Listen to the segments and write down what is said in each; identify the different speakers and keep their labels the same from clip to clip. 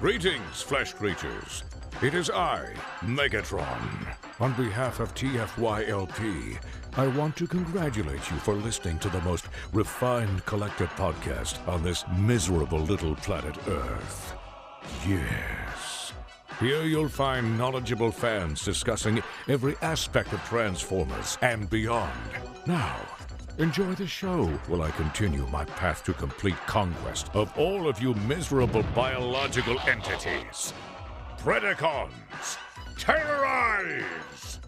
Speaker 1: Greetings, flesh creatures. It is I, Megatron. On behalf of TFYLP, I want to congratulate you for listening to the most refined collective podcast on this miserable little planet Earth. Yes. Here you'll find knowledgeable fans discussing every aspect of Transformers and beyond. Now, enjoy the show while I continue my path to complete conquest of all of you miserable biological entities. Predacons, terrorize!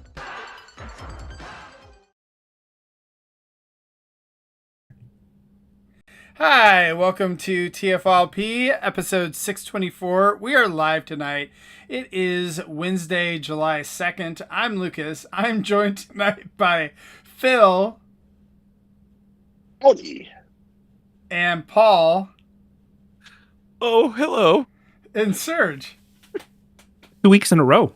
Speaker 2: Hi, welcome to TFYLP, episode 624. We are live tonight. It is Wednesday, July 2nd. I'm Lucas. I'm joined tonight by Phil.
Speaker 3: Howdy.
Speaker 2: And Paul.
Speaker 4: Oh, hello.
Speaker 2: And Serge.
Speaker 4: 2 weeks in a row.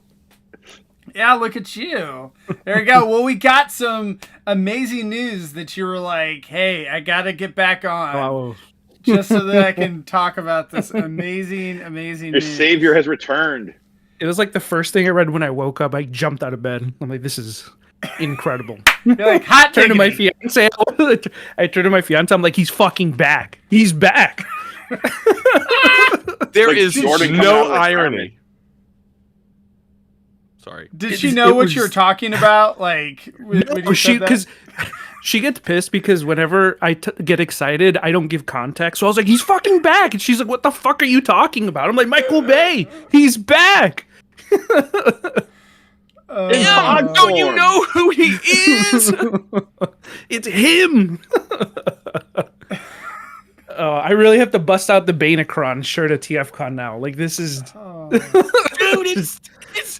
Speaker 2: Yeah, look at you. There you go. Well, we got some amazing news that you were like, hey, I got to get back on.
Speaker 4: Oh.
Speaker 2: Just so that I can talk about this amazing
Speaker 3: Your
Speaker 2: news.
Speaker 3: savior has returned.
Speaker 4: It was like the first thing I read when I woke up. I jumped out of bed. I'm like, this is incredible.
Speaker 2: You're like, hot
Speaker 4: Turned to my
Speaker 2: diggity.
Speaker 4: fiance. I turned to my fiance. I'm like, he's fucking back. He's back.
Speaker 5: There
Speaker 3: Like
Speaker 5: is
Speaker 3: Jordan coming out
Speaker 5: no
Speaker 3: of the
Speaker 5: irony. Sorry.
Speaker 2: Did she know what you were talking about? Like, when you said that?
Speaker 4: Because she gets pissed because whenever I get excited, I don't give context. So I was like, he's fucking back. And she's like, what the fuck are you talking about? I'm like, Michael Bay, he's back.
Speaker 5: Don't you know who he is?
Speaker 4: It's him. I really have to bust out the Banacron shirt at TFCon now. Like, this is...
Speaker 5: Dude,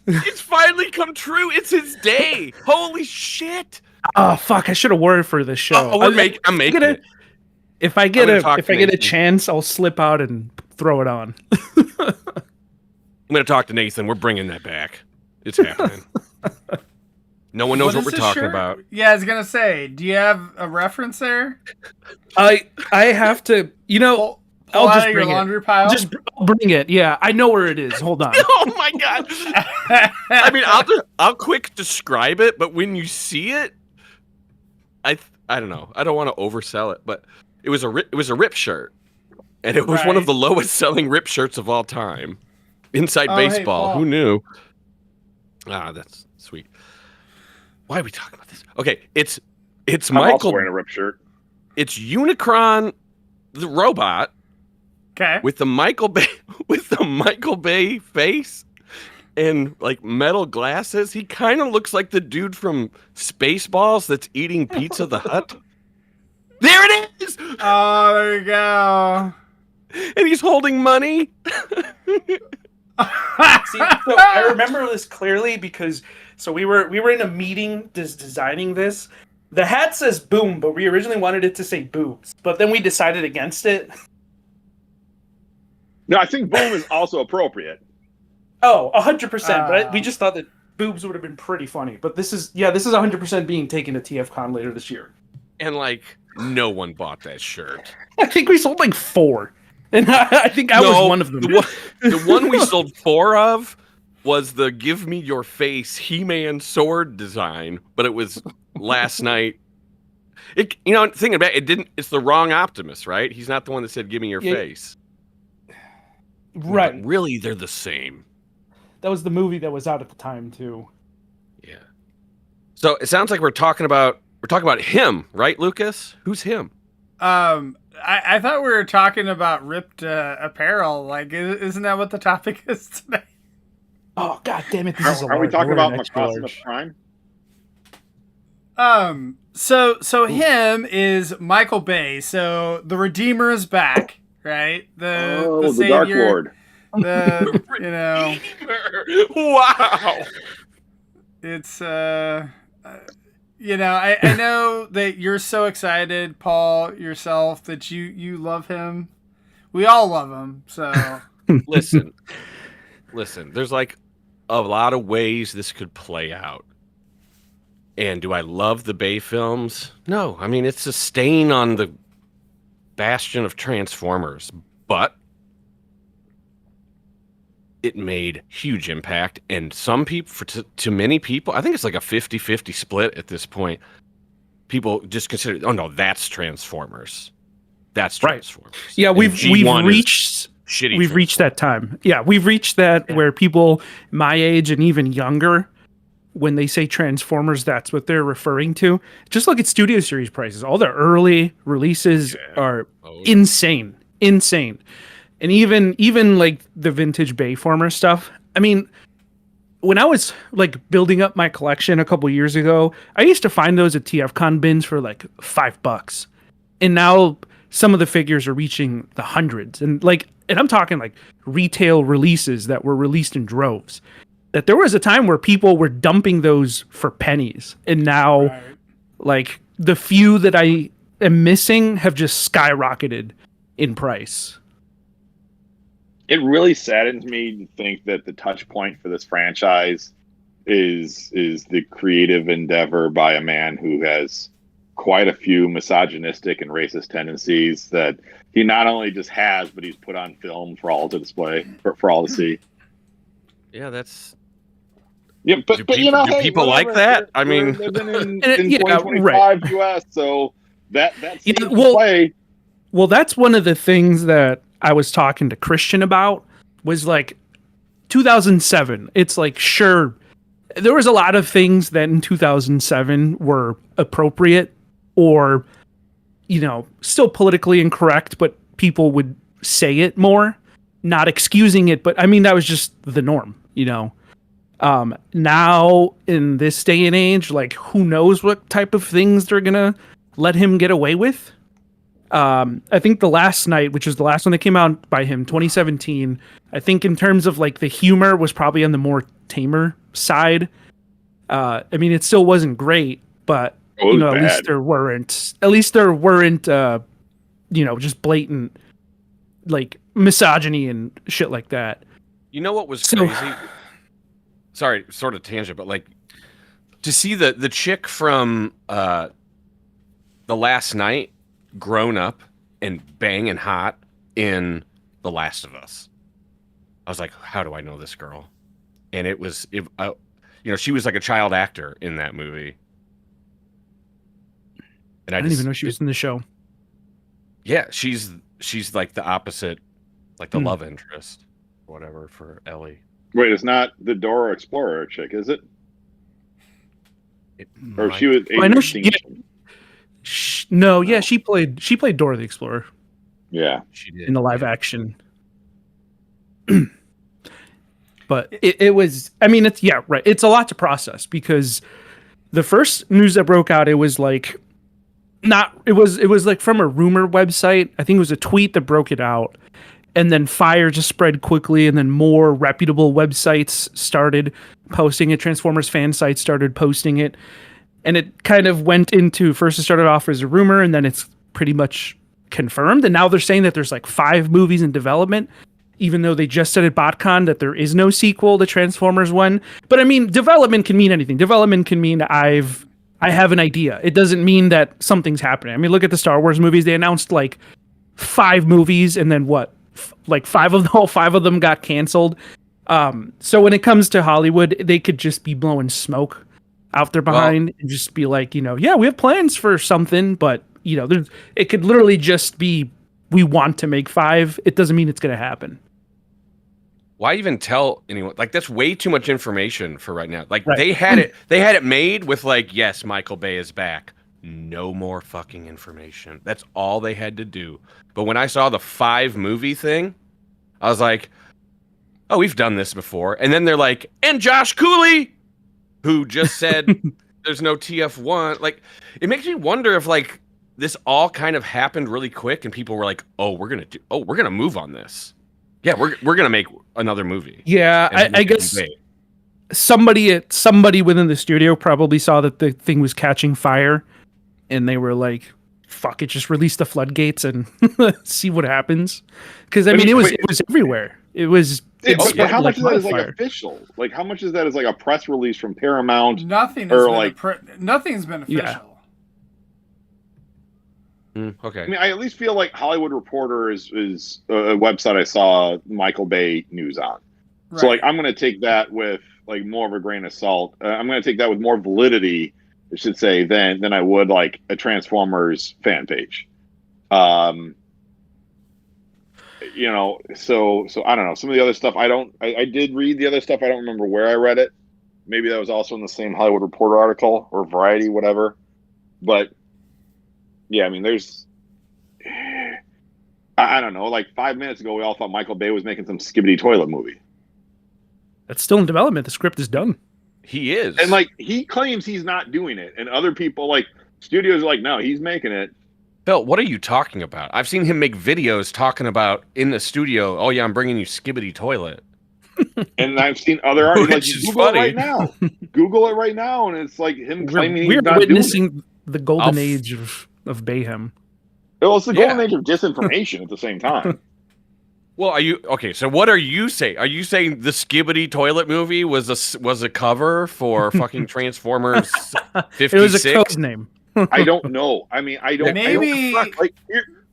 Speaker 5: it's finally come true. It's his day. Holy shit.
Speaker 4: Oh, fuck. I should have worn it for this show.
Speaker 5: I'm making it.
Speaker 4: If I get
Speaker 5: talk to
Speaker 4: a
Speaker 5: Nathan.
Speaker 4: chance, I'll slip out and throw it on.
Speaker 5: I'm going to talk to Nathan. We're bringing that back. It's happening. No one knows what
Speaker 2: is
Speaker 5: we're
Speaker 2: this
Speaker 5: talking
Speaker 2: shirt?
Speaker 5: about.
Speaker 2: Yeah, I was gonna say, do you have a reference there?
Speaker 4: I have to,
Speaker 2: Pull
Speaker 4: I'll
Speaker 2: out
Speaker 4: just
Speaker 2: of your
Speaker 4: bring it.
Speaker 2: laundry pile.
Speaker 4: Just bring it. Yeah, I know where it is. Hold on.
Speaker 5: Oh my god. I mean, I'll quick describe it, but when you see it, I don't know. I don't want to oversell it, but it was a rip shirt, and it was one of
Speaker 2: Right.
Speaker 5: the lowest selling rip shirts of all time. Inside
Speaker 2: Oh, hey,
Speaker 5: baseball.
Speaker 2: Paul.
Speaker 5: Who knew? Ah, that's sweet. Why are we talking about this? Okay, it's
Speaker 3: I'm also
Speaker 5: Michael.
Speaker 3: wearing a ripped shirt.
Speaker 5: It's Unicron, the robot,
Speaker 2: Okay.
Speaker 5: with the Michael Bay face and like metal glasses. He kind of looks like the dude from Spaceballs that's eating Pizza the Hut. There it is.
Speaker 2: Oh, there you go.
Speaker 5: And he's holding money.
Speaker 4: See, so I remember this clearly because we were in a meeting designing this. The hat says boom, but we originally wanted it to say boobs, but then we decided against it.
Speaker 3: No, I think boom is also appropriate.
Speaker 4: Oh, 100%. But we just thought that boobs would have been pretty funny. But this is 100% being taken to TFCon later this year.
Speaker 5: And like no one bought that shirt.
Speaker 4: I think we sold like 4, and I think I was one of them.
Speaker 5: The one we sold 4 of was the "Give Me Your Face" He-Man sword design, but it was last night. Thinking about it, it's the wrong Optimus, right? He's not the one that said "Give me your face."
Speaker 4: Right.
Speaker 5: But really, they're the same.
Speaker 4: That was the movie that was out at the time too.
Speaker 5: Yeah. So it sounds like we're talking about him, right, Lucas? Who's him?
Speaker 2: I thought we were talking about ripped apparel. Like, isn't that what the topic is today?
Speaker 4: Oh, god damn it! This is a
Speaker 3: Are we
Speaker 4: large.
Speaker 3: talking
Speaker 4: We're
Speaker 3: about
Speaker 4: an extra
Speaker 3: Optimus
Speaker 4: large.
Speaker 3: Prime?
Speaker 2: So him is Michael Bay. So the Redeemer is back, right? The
Speaker 3: The Dark
Speaker 2: Savior,
Speaker 3: Lord.
Speaker 5: Wow.
Speaker 2: It's I know that you're so excited, Paul, yourself, that you love him. We all love him. So
Speaker 5: Listen. There's like a lot of ways this could play out. And do I love the Bay films? No. I mean, it's a stain on the bastion of Transformers. But it made huge impact. And some people, to many people, I think it's like a 50-50 split at this point. People just consider, oh no, that's Transformers. That's Transformers.
Speaker 4: Right. Yeah, we've reached that time. Yeah, we've reached that where people my age and even younger, when they say Transformers, that's what they're referring to. Just look at Studio Series prices. All the early releases are insane. And even like the vintage Bayformer stuff. I mean, when I was like building up my collection a couple years ago, I used to find those at TFCon bins for like $5. And now some of the figures are reaching the hundreds. And I'm talking like retail releases that were released in droves. That there was a time where people were dumping those for pennies. And now like the few that I am missing have just skyrocketed in price.
Speaker 3: It really saddens me to think that the touch point for this franchise is the creative endeavor by a man who has quite a few misogynistic and racist tendencies that he not only just has, but he's put on film for all to display, for all to see.
Speaker 5: Yeah, that's...
Speaker 3: Yeah, but
Speaker 5: people,
Speaker 3: you know,
Speaker 5: do people like that? I mean,
Speaker 3: we're living in 2025 US, so that seems to play.
Speaker 4: Well, that's one of the things that I was talking to Christian about was like 2007. It's like, sure, there was a lot of things that in 2007 were appropriate or, you know, still politically incorrect, but people would say it more, not excusing it. But I mean, that was just the norm, you know. Now in this day and age, like who knows what type of things they're gonna let him get away with. I think The Last Night, which is the last one that came out by him, 2017, I think in terms of like the humor was probably on the more tamer side. I mean, it still wasn't great, but you know, at least there weren't, you know, just blatant like misogyny and shit like that.
Speaker 5: You know what was crazy? Sorry, sort of tangent, but like to see the chick from The Last Night grown up and banging hot in The Last of Us. I was like, how do I know this girl? And it was, you know, she was like a child actor in that movie. And
Speaker 4: I didn't even know she was in the show.
Speaker 5: Yeah, she's like the opposite, like the love interest, or whatever, for Ellie.
Speaker 3: Wait, it's not the Dora Explorer chick, is it? Or she was.
Speaker 4: I know she. No, yeah, she played Dora the Explorer.
Speaker 3: Yeah,
Speaker 5: she did
Speaker 4: in the live action. But it was. I mean, it's right. It's a lot to process because the first news that broke out, it was like it was like from a rumor website. I think it was a tweet that broke it out, and then fire just spread quickly, and then more reputable websites started posting it. Transformers fan sites started posting it. And it kind of went into, first it started off as a rumor, and then it's pretty much confirmed. And now they're saying that there's like 5 movies in development, even though they just said at BotCon that there is no sequel to Transformers 1. But I mean, development can mean anything. Development can mean I have an idea. It doesn't mean that something's happening. I mean, look at the Star Wars movies. They announced like 5 movies, and then what? Like 5 of them got canceled. So when it comes to Hollywood, they could just be blowing smoke out there behind and just be like, you know, yeah, we have plans for something, but you know, it could literally just be, we want to make 5. It doesn't mean it's going to happen.
Speaker 5: Why even tell anyone? Like, that's way too much information for right now. Like, they had it made with like, yes, Michael Bay is back. No more fucking information. That's all they had to do. But when I saw the 5 movie thing, I was like, oh, we've done this before. And then they're like, and Josh Cooley, who just said there's no TF1. Like, it makes me wonder if like this all kind of happened really quick and people were like, oh, we're gonna move on this. Yeah, we're gonna make another movie.
Speaker 4: Yeah, I guess somebody within the studio probably saw that the thing was catching fire, and they were like, fuck it, just release the floodgates and see what happens. Because I mean, it was everywhere. It was.
Speaker 3: But how much of that is like official? Like, how much of that is like a press release from Paramount?
Speaker 2: Nothing's been official.
Speaker 3: Yeah.
Speaker 5: Okay.
Speaker 3: I mean, I at least feel like Hollywood Reporter is a website I saw Michael Bay news on.
Speaker 2: Right.
Speaker 3: So like I'm going to take that with like more of a grain of salt. I'm going to take that with more validity, I should say, than I would like a Transformers fan page. You know, so I don't know. Some of the other stuff I did read the other stuff. I don't remember where I read it. Maybe that was also in the same Hollywood Reporter article or Variety, whatever. But yeah, I mean, there's I don't know. Like 5 minutes ago, we all thought Michael Bay was making some skibbity toilet movie.
Speaker 4: That's still in development. The script is done.
Speaker 5: He is.
Speaker 3: And like he claims he's not doing it, and other people like studios are like, no, he's making it.
Speaker 5: Phil, what are you talking about? I've seen him make videos talking about in the studio. Oh yeah, I'm bringing you skibbity toilet.
Speaker 3: And I've seen other articles like
Speaker 5: Which is
Speaker 3: Google
Speaker 5: funny.
Speaker 3: it right now. Google it right now, and it's like him claiming
Speaker 4: We're
Speaker 3: he's not doing it.
Speaker 4: witnessing the golden age of Bayhem.
Speaker 3: Well, it's the golden
Speaker 5: Yeah.
Speaker 3: age of disinformation at the same time.
Speaker 5: Well, are you okay? So what are you saying? Are you saying the Skibbity Toilet movie was a cover for fucking Transformers 56?
Speaker 4: It was a code name.
Speaker 3: I don't know. I mean, I don't.
Speaker 2: Maybe-
Speaker 3: I don't, like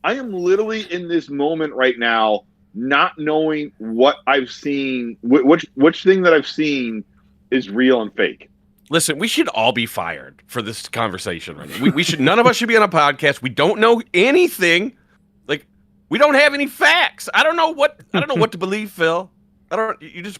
Speaker 3: I am literally in this moment right now, not knowing what I've seen, which thing that I've seen is real and fake.
Speaker 5: Listen, we should all be fired for this conversation right now. We should. None of us should be on a podcast. We don't know anything. Like we don't have any facts. I don't know what to believe, Phil. You just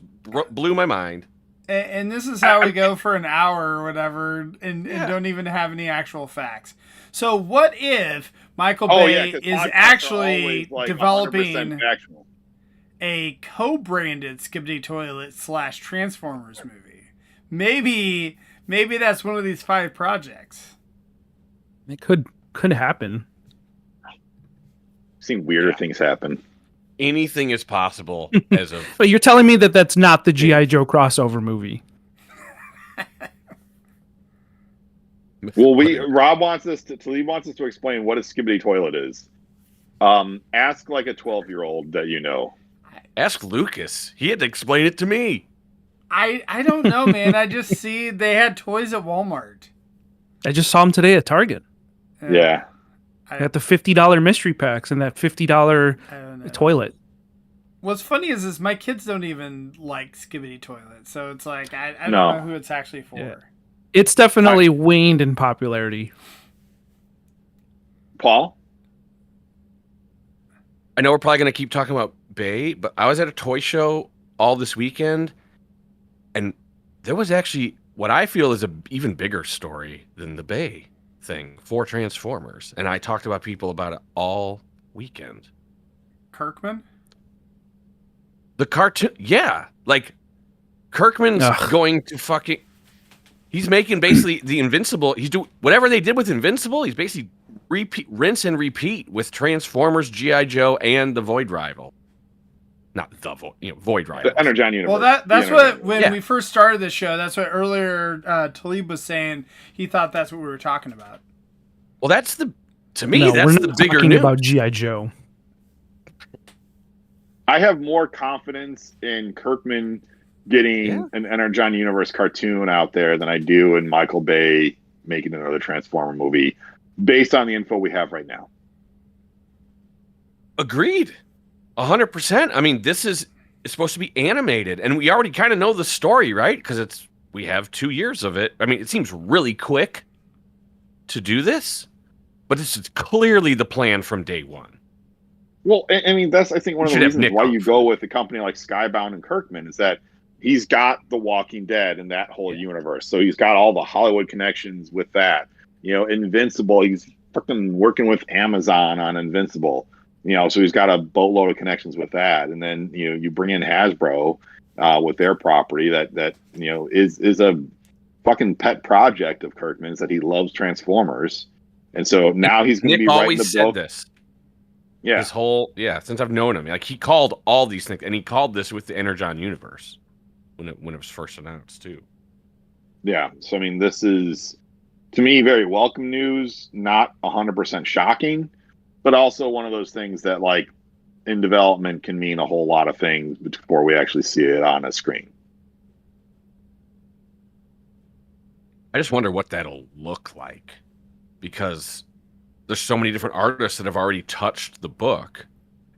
Speaker 5: blew my mind.
Speaker 2: And this is how we go for an hour or whatever, and don't even have any actual facts. So what if Michael Bay
Speaker 3: 'cause
Speaker 2: is
Speaker 3: podcasts are
Speaker 2: actually
Speaker 3: always, like, 100%
Speaker 2: developing
Speaker 3: factual.
Speaker 2: a co-branded Skibbity Toilet / Transformers movie? Maybe that's one of these 5 projects.
Speaker 4: It could happen.
Speaker 3: I've seen weirder things happen.
Speaker 5: Anything is possible as of.
Speaker 4: But you're telling me that that's not the G.I. Joe crossover movie.
Speaker 3: Well, Rob wants us to explain what a skibbity toilet is. Ask like a 12-year-old that you know.
Speaker 5: Ask Lucas. He had to explain it to me.
Speaker 2: I don't know, man. I just see they had toys at Walmart.
Speaker 4: I just saw them today at Target.
Speaker 3: Yeah.
Speaker 4: They got the $50 mystery packs and that $50
Speaker 2: I don't know.
Speaker 4: toilet.
Speaker 2: What's funny is my kids don't even like Skibbity Toilet, so it's like I don't
Speaker 3: No.
Speaker 2: know who it's actually for.
Speaker 4: Yeah. It's definitely waned in popularity.
Speaker 3: Paul?
Speaker 5: I know we're probably going to keep talking about Bay, but I was at a toy show all this weekend, and there was actually what I feel is an even bigger story than the Bay thing for Transformers. And I talked about people about it all weekend.
Speaker 2: Kirkman?
Speaker 5: The cartoon, yeah. Like, Kirkman's
Speaker 4: Ugh.
Speaker 5: going to fucking... He's making basically the Invincible... He's doing... Whatever they did with Invincible, he's basically rinse and repeat with Transformers, G.I. Joe, and the Void Rival. Not the Void Rival.
Speaker 3: The Energon universe.
Speaker 2: Well, that's
Speaker 3: The
Speaker 2: what
Speaker 3: Energon
Speaker 2: when
Speaker 5: Yeah.
Speaker 2: we first started this show. That's what earlier Talib was saying. He thought that's what we were talking about.
Speaker 5: Well, that's the... To me,
Speaker 4: No,
Speaker 5: that's
Speaker 4: we're
Speaker 5: the
Speaker 4: not
Speaker 5: bigger
Speaker 4: talking
Speaker 5: news.
Speaker 4: about G.I. Joe.
Speaker 3: I have more confidence in Kirkman getting an Energon universe cartoon out there than I do in Michael Bay making another Transformer movie based on the info we have right now.
Speaker 5: Agreed. 100%. I mean, it's supposed to be animated, and we already kind of know the story, right? Because we have 2 years of it. I mean, it seems really quick to do this, but this is clearly the plan from day one.
Speaker 3: Well, I mean, that's, I think, one of
Speaker 5: You
Speaker 3: the
Speaker 5: should have
Speaker 3: reasons
Speaker 5: Nick
Speaker 3: why
Speaker 5: on
Speaker 3: you
Speaker 5: for
Speaker 3: go
Speaker 5: that.
Speaker 3: with a company like Skybound and Kirkman is that he's got The Walking Dead and that whole universe. So he's got all the Hollywood connections with that. You know, Invincible, he's freaking working with Amazon on Invincible. You know, so he's got a boatload of connections with that. And then, you know, you bring in Hasbro with their property that you know, is a fucking pet project of Kirkman's, that he loves Transformers. And so now he's going to
Speaker 5: Nick
Speaker 3: be writing
Speaker 5: always
Speaker 3: the
Speaker 5: said
Speaker 3: book.
Speaker 5: this.
Speaker 3: Yeah.
Speaker 5: His whole, since I've known him. Like, he called all these things, and he called this with the Energon universe when it was first announced, too.
Speaker 3: Yeah. So, I mean, this is, to me, very welcome news, not 100% shocking, but also one of those things that, like, in development can mean a whole lot of things before we actually see it on a screen.
Speaker 5: I just wonder what that'll look like, because there's so many different artists that have already touched the book,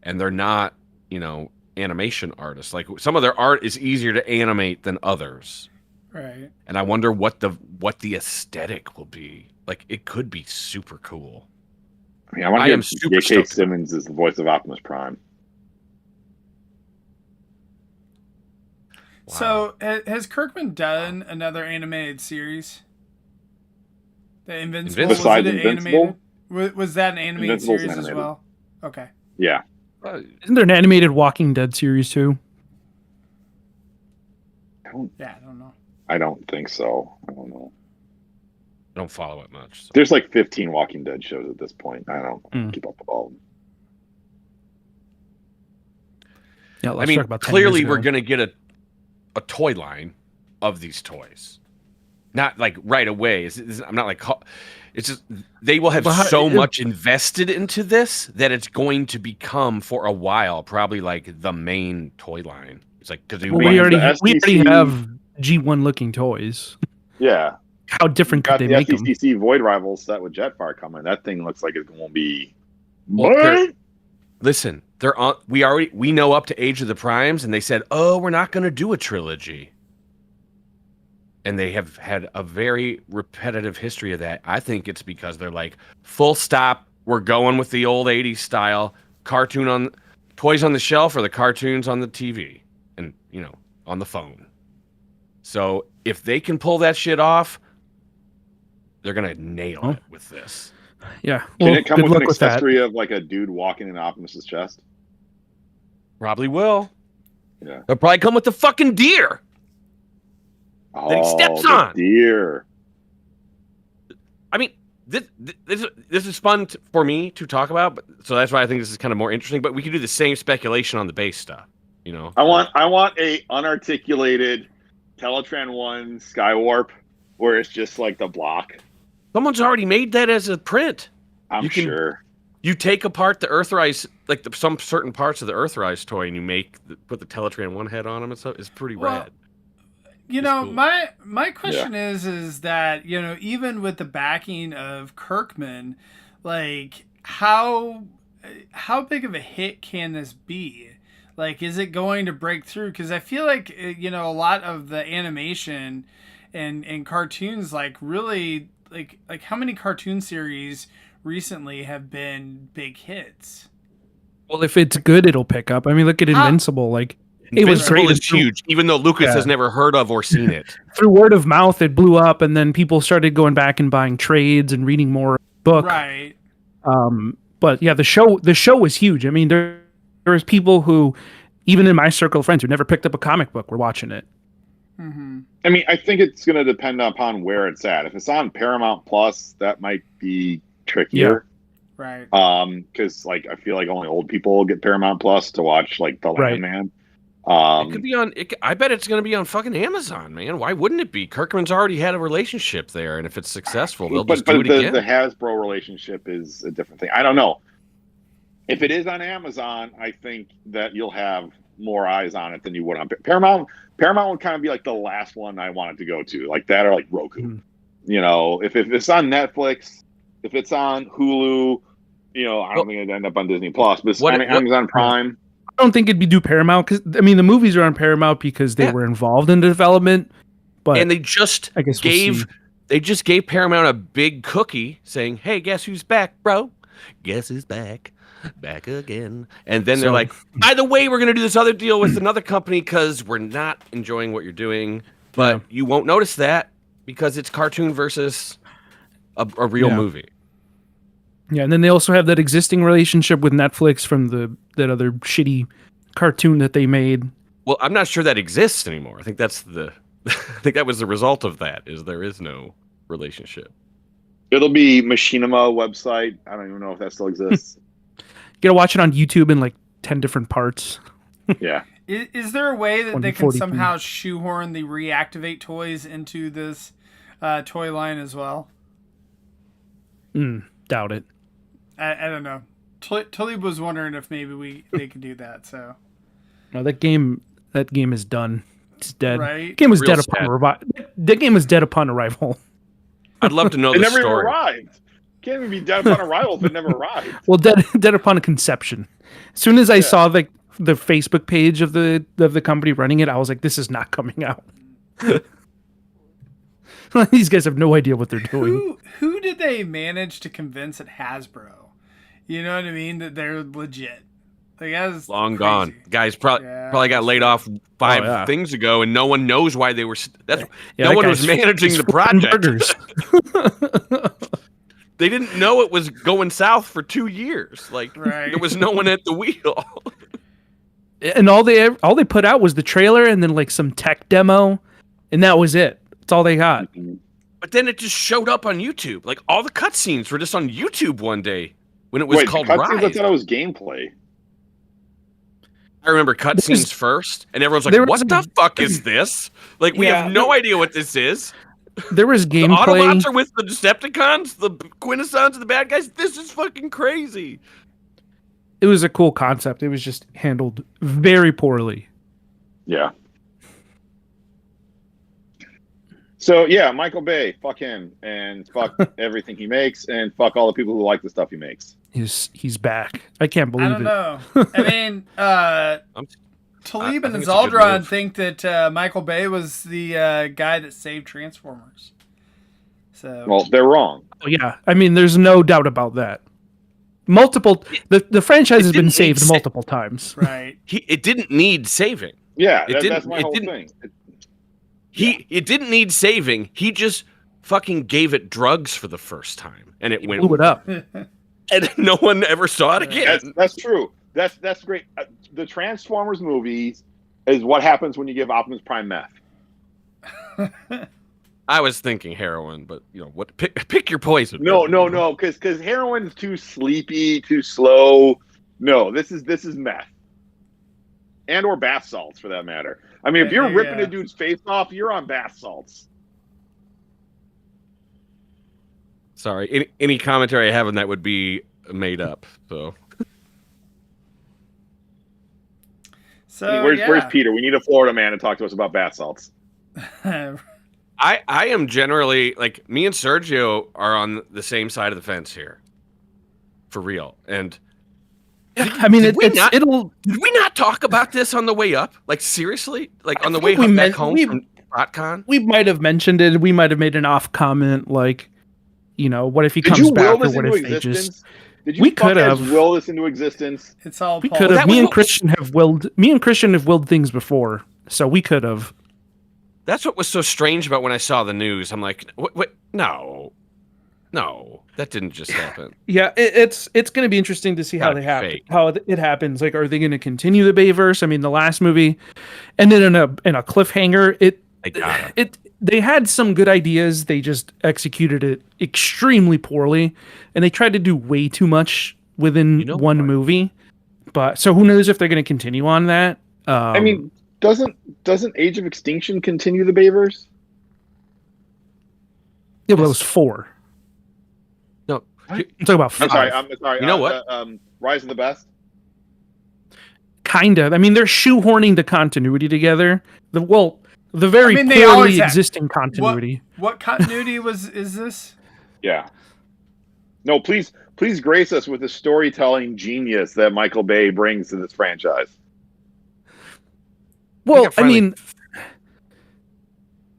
Speaker 5: and they're not, you know, animation artists. Like some of their art is easier to animate than others.
Speaker 2: Right.
Speaker 5: And I wonder what the aesthetic will be. Like it could be super cool.
Speaker 3: I mean, I want
Speaker 5: I
Speaker 3: to
Speaker 5: am
Speaker 3: hear
Speaker 5: super
Speaker 3: J.K.
Speaker 5: stoked.
Speaker 3: Simmons is the voice of Optimus Prime.
Speaker 5: Wow.
Speaker 2: So has Kirkman done another animated series? The Invincible, was
Speaker 3: Besides
Speaker 2: it
Speaker 3: Invincible?
Speaker 2: animated? Was that an animated
Speaker 3: Invincible's
Speaker 2: series as
Speaker 3: animated.
Speaker 2: well? Okay.
Speaker 3: Yeah.
Speaker 4: Isn't there an animated Walking Dead series too?
Speaker 2: Yeah, I don't know.
Speaker 3: I don't think so. I don't know.
Speaker 5: I don't follow it much. So.
Speaker 3: There's like 15 Walking Dead shows at this point. I don't
Speaker 4: Mm.
Speaker 3: keep up with all of them.
Speaker 4: Yeah,
Speaker 5: I
Speaker 4: let's
Speaker 5: mean,
Speaker 4: talk about 10
Speaker 5: clearly
Speaker 4: years
Speaker 5: we're
Speaker 4: ago.
Speaker 5: going to get a toy line of these toys. Not like right away. I'm not like it's just they will have
Speaker 4: But
Speaker 5: so much invested into this that it's going to become for a while probably like the main toy line. It's like because
Speaker 4: Well, we already
Speaker 3: STC
Speaker 4: have G1 looking toys.
Speaker 3: Yeah.
Speaker 4: How different
Speaker 3: Got
Speaker 4: could they
Speaker 3: the
Speaker 4: make them?
Speaker 3: STC Void Rivals set with Jetfire coming. That thing looks like it's going to be.
Speaker 5: Well,
Speaker 3: What?
Speaker 5: listen, they're on. We know up to Age of the Primes, and they said, "Oh, we're not going to do a trilogy." And they have had a very repetitive history of that. I think it's because they're like, full stop. We're going with the old '80s style cartoon on toys on the shelf or the cartoons on the TV, and on the phone. So if they can pull that shit off, they're gonna nail it with this.
Speaker 4: Yeah.
Speaker 3: Can
Speaker 4: Well,
Speaker 3: it come
Speaker 4: good
Speaker 3: with an
Speaker 4: luck with that.
Speaker 3: accessory of like a dude walking in Optimus's chest?
Speaker 5: Probably will.
Speaker 3: Yeah.
Speaker 5: They'll probably come with the fucking deer.
Speaker 3: Oh,
Speaker 5: he steps
Speaker 3: the
Speaker 5: on.
Speaker 3: deer.
Speaker 5: I mean, this is fun for me to talk about, but so that's why I think this is kind of more interesting. But we can do the same speculation on the base stuff.
Speaker 3: I want a unarticulated Teletran 1 Skywarp where it's just like the block.
Speaker 5: Someone's already made that as a print.
Speaker 3: I'm sure.
Speaker 5: You take apart the Earthrise, like some certain parts of the Earthrise toy, and you put the Teletran 1 head on them and stuff. It's pretty rad.
Speaker 2: Cool. My question
Speaker 3: Yeah.
Speaker 2: is that, even with the backing of Kirkman, like how big of a hit can this be? Like, is it going to break through? Because I feel like, a lot of the animation and cartoons, like really, like how many cartoon series recently have been big hits?
Speaker 4: Well, if it's good, it'll pick up. I mean, look at Invincible. Like, it was
Speaker 5: Invincible
Speaker 4: great.
Speaker 5: is huge, even though Lucas has never heard of or seen it.
Speaker 4: Through word of mouth, it blew up, and then people started going back and buying trades and reading more book.
Speaker 2: Right.
Speaker 4: But yeah, the show was huge. I mean, there was people who, even in my circle of friends, who never picked up a comic book, were watching it.
Speaker 2: Mm-hmm.
Speaker 3: I mean, I think it's going to depend upon where it's at. If it's on Paramount Plus, that might be trickier.
Speaker 2: Right.
Speaker 3: Because like I feel like only old people get Paramount Plus to watch like the
Speaker 4: Right.
Speaker 3: Landman.
Speaker 5: It could be on. I bet it's going to be on fucking Amazon, man. Why wouldn't it be? Kirkman's already had a relationship there, and if it's successful, they'll just do it again.
Speaker 3: The Hasbro relationship is a different thing. I don't know. If it is on Amazon, I think that you'll have more eyes on it than you would on Paramount. Paramount would kind of be like the last one I wanted to go to, like that or like Roku.
Speaker 4: Mm.
Speaker 3: If it's on Netflix, if it's on Hulu, I don't think it'd end up on Disney Plus. But it's on Amazon Prime.
Speaker 4: I don't think it'd be due Paramount because the movies are on Paramount because they were involved in the development. But
Speaker 5: and they just
Speaker 4: I guess
Speaker 5: they just gave Paramount a big cookie saying, "Hey, guess who's back, bro? Guess who's back? Back again." And then they're like, "By the way, we're going to do this other deal with another company because we're not enjoying what you're doing, but you won't notice that because it's cartoon versus a real movie."
Speaker 4: Yeah, and then they also have that existing relationship with Netflix from that other shitty cartoon that they made.
Speaker 5: Well, I'm not sure that exists anymore. I think I think that was the result of that. Is there is no relationship.
Speaker 3: It'll be Machinima website. I don't even know if that still exists.
Speaker 4: You gotta watch it on YouTube in like 10 different parts.
Speaker 3: Yeah.
Speaker 2: Is there a way that they can
Speaker 4: 140p.
Speaker 2: somehow shoehorn the reactivate toys into this toy line as well?
Speaker 4: Doubt it.
Speaker 2: I don't know. Tully was wondering if maybe they could do that. So
Speaker 4: No, that game is done. It's dead.
Speaker 2: Right?
Speaker 4: Game was
Speaker 5: Real
Speaker 4: dead upon that game was dead upon arrival.
Speaker 5: I'd love to know
Speaker 3: It
Speaker 5: the
Speaker 3: never even
Speaker 5: story.
Speaker 3: arrived. Can't even be dead upon arrival if it never arrived.
Speaker 4: Well, dead upon a conception. As soon as I saw the Facebook page of the company running it, I was like, this is not coming out. These guys have no idea what they're doing.
Speaker 2: Who did they manage to convince at Hasbro? You know what I mean? That they're legit. Like, that's
Speaker 5: Long
Speaker 2: crazy.
Speaker 5: gone. Guys probably got laid off 5 things ago, and no one knows why they were. No one was managing the project. They didn't know it was going south for 2 years. Like, there was no one at the wheel.
Speaker 4: And all they put out was the trailer and then like some tech demo, and that was it. That's all they got.
Speaker 5: But then it just showed up on YouTube. Like, all the cutscenes were just on YouTube one day when it was called Rise.
Speaker 3: I thought it was gameplay.
Speaker 5: I remember cutscenes first, and everyone's like, "What the fuck is this? Like, we have no idea what this is."
Speaker 4: There was gameplay.
Speaker 5: The Autobots are with the Decepticons, the Quintessons, and the bad guys. This is fucking crazy.
Speaker 4: It was a cool concept. It was just handled very poorly.
Speaker 3: Yeah. So yeah, Michael Bay, fuck him, and fuck everything he makes, and fuck all the people who like the stuff he makes.
Speaker 4: He's back. I can't believe it.
Speaker 2: I don't know. I mean, Talib and Zaldron think that Michael Bay was the guy that saved Transformers. So,
Speaker 3: well, they're wrong.
Speaker 4: Oh, yeah, I mean, there's no doubt about that. The franchise has been saved multiple times.
Speaker 2: Right.
Speaker 5: It didn't need saving.
Speaker 3: Yeah, that's my whole thing.
Speaker 5: It didn't need saving. He just fucking gave it drugs for the first time, and it went
Speaker 4: blew it up.
Speaker 5: And no one ever saw it again.
Speaker 3: That's true. That's great. The Transformers movies is what happens when you give Optimus Prime meth.
Speaker 5: I was thinking heroin, but what? Pick your poison.
Speaker 3: No, because heroin's too sleepy, too slow. No, this is meth, and or bath salts for that matter. I mean, if you're ripping a dude's face off, you're on bath salts.
Speaker 5: Sorry, any commentary I have on that would be made up.
Speaker 2: So
Speaker 3: where's Peter? We need a Florida man to talk to us about bath salts.
Speaker 5: I am generally, like, me and Sergio are on the same side of the fence here, for real. And
Speaker 4: I mean, did we
Speaker 5: not talk about this on the way up? Like, seriously, like on the way back home from BotCon?
Speaker 4: We might have mentioned it. We might have made an off comment, like, what if he comes back, or what if they just?
Speaker 3: Did you
Speaker 4: we could have
Speaker 3: will this into existence?
Speaker 2: It's all
Speaker 4: we could have. Me and Christian have willed things before, so we could have.
Speaker 5: That's what was so strange about when I saw the news. I'm like, what? No, that didn't just happen.
Speaker 4: Yeah, it's going to be interesting to see how it happens. Like, are they going to continue the Bayverse? I mean, the last movie, and then in a cliffhanger, they had some good ideas. They just executed it extremely poorly, and they tried to do way too much within one movie. But so who knows if they're going to continue on that?
Speaker 3: I mean, doesn't Age of Extinction continue the Bayverse?
Speaker 4: Yeah, but it was 4.
Speaker 5: No,
Speaker 4: I'm talking about 5.
Speaker 3: I'm sorry.
Speaker 5: You know what?
Speaker 3: Rise of the Best.
Speaker 4: Kind of. I mean, they're shoehorning the continuity together. The very poorly existing continuity.
Speaker 2: What continuity is this?
Speaker 3: Yeah. No, please grace us with the storytelling genius that Michael Bay brings to this franchise.
Speaker 4: Well, I mean,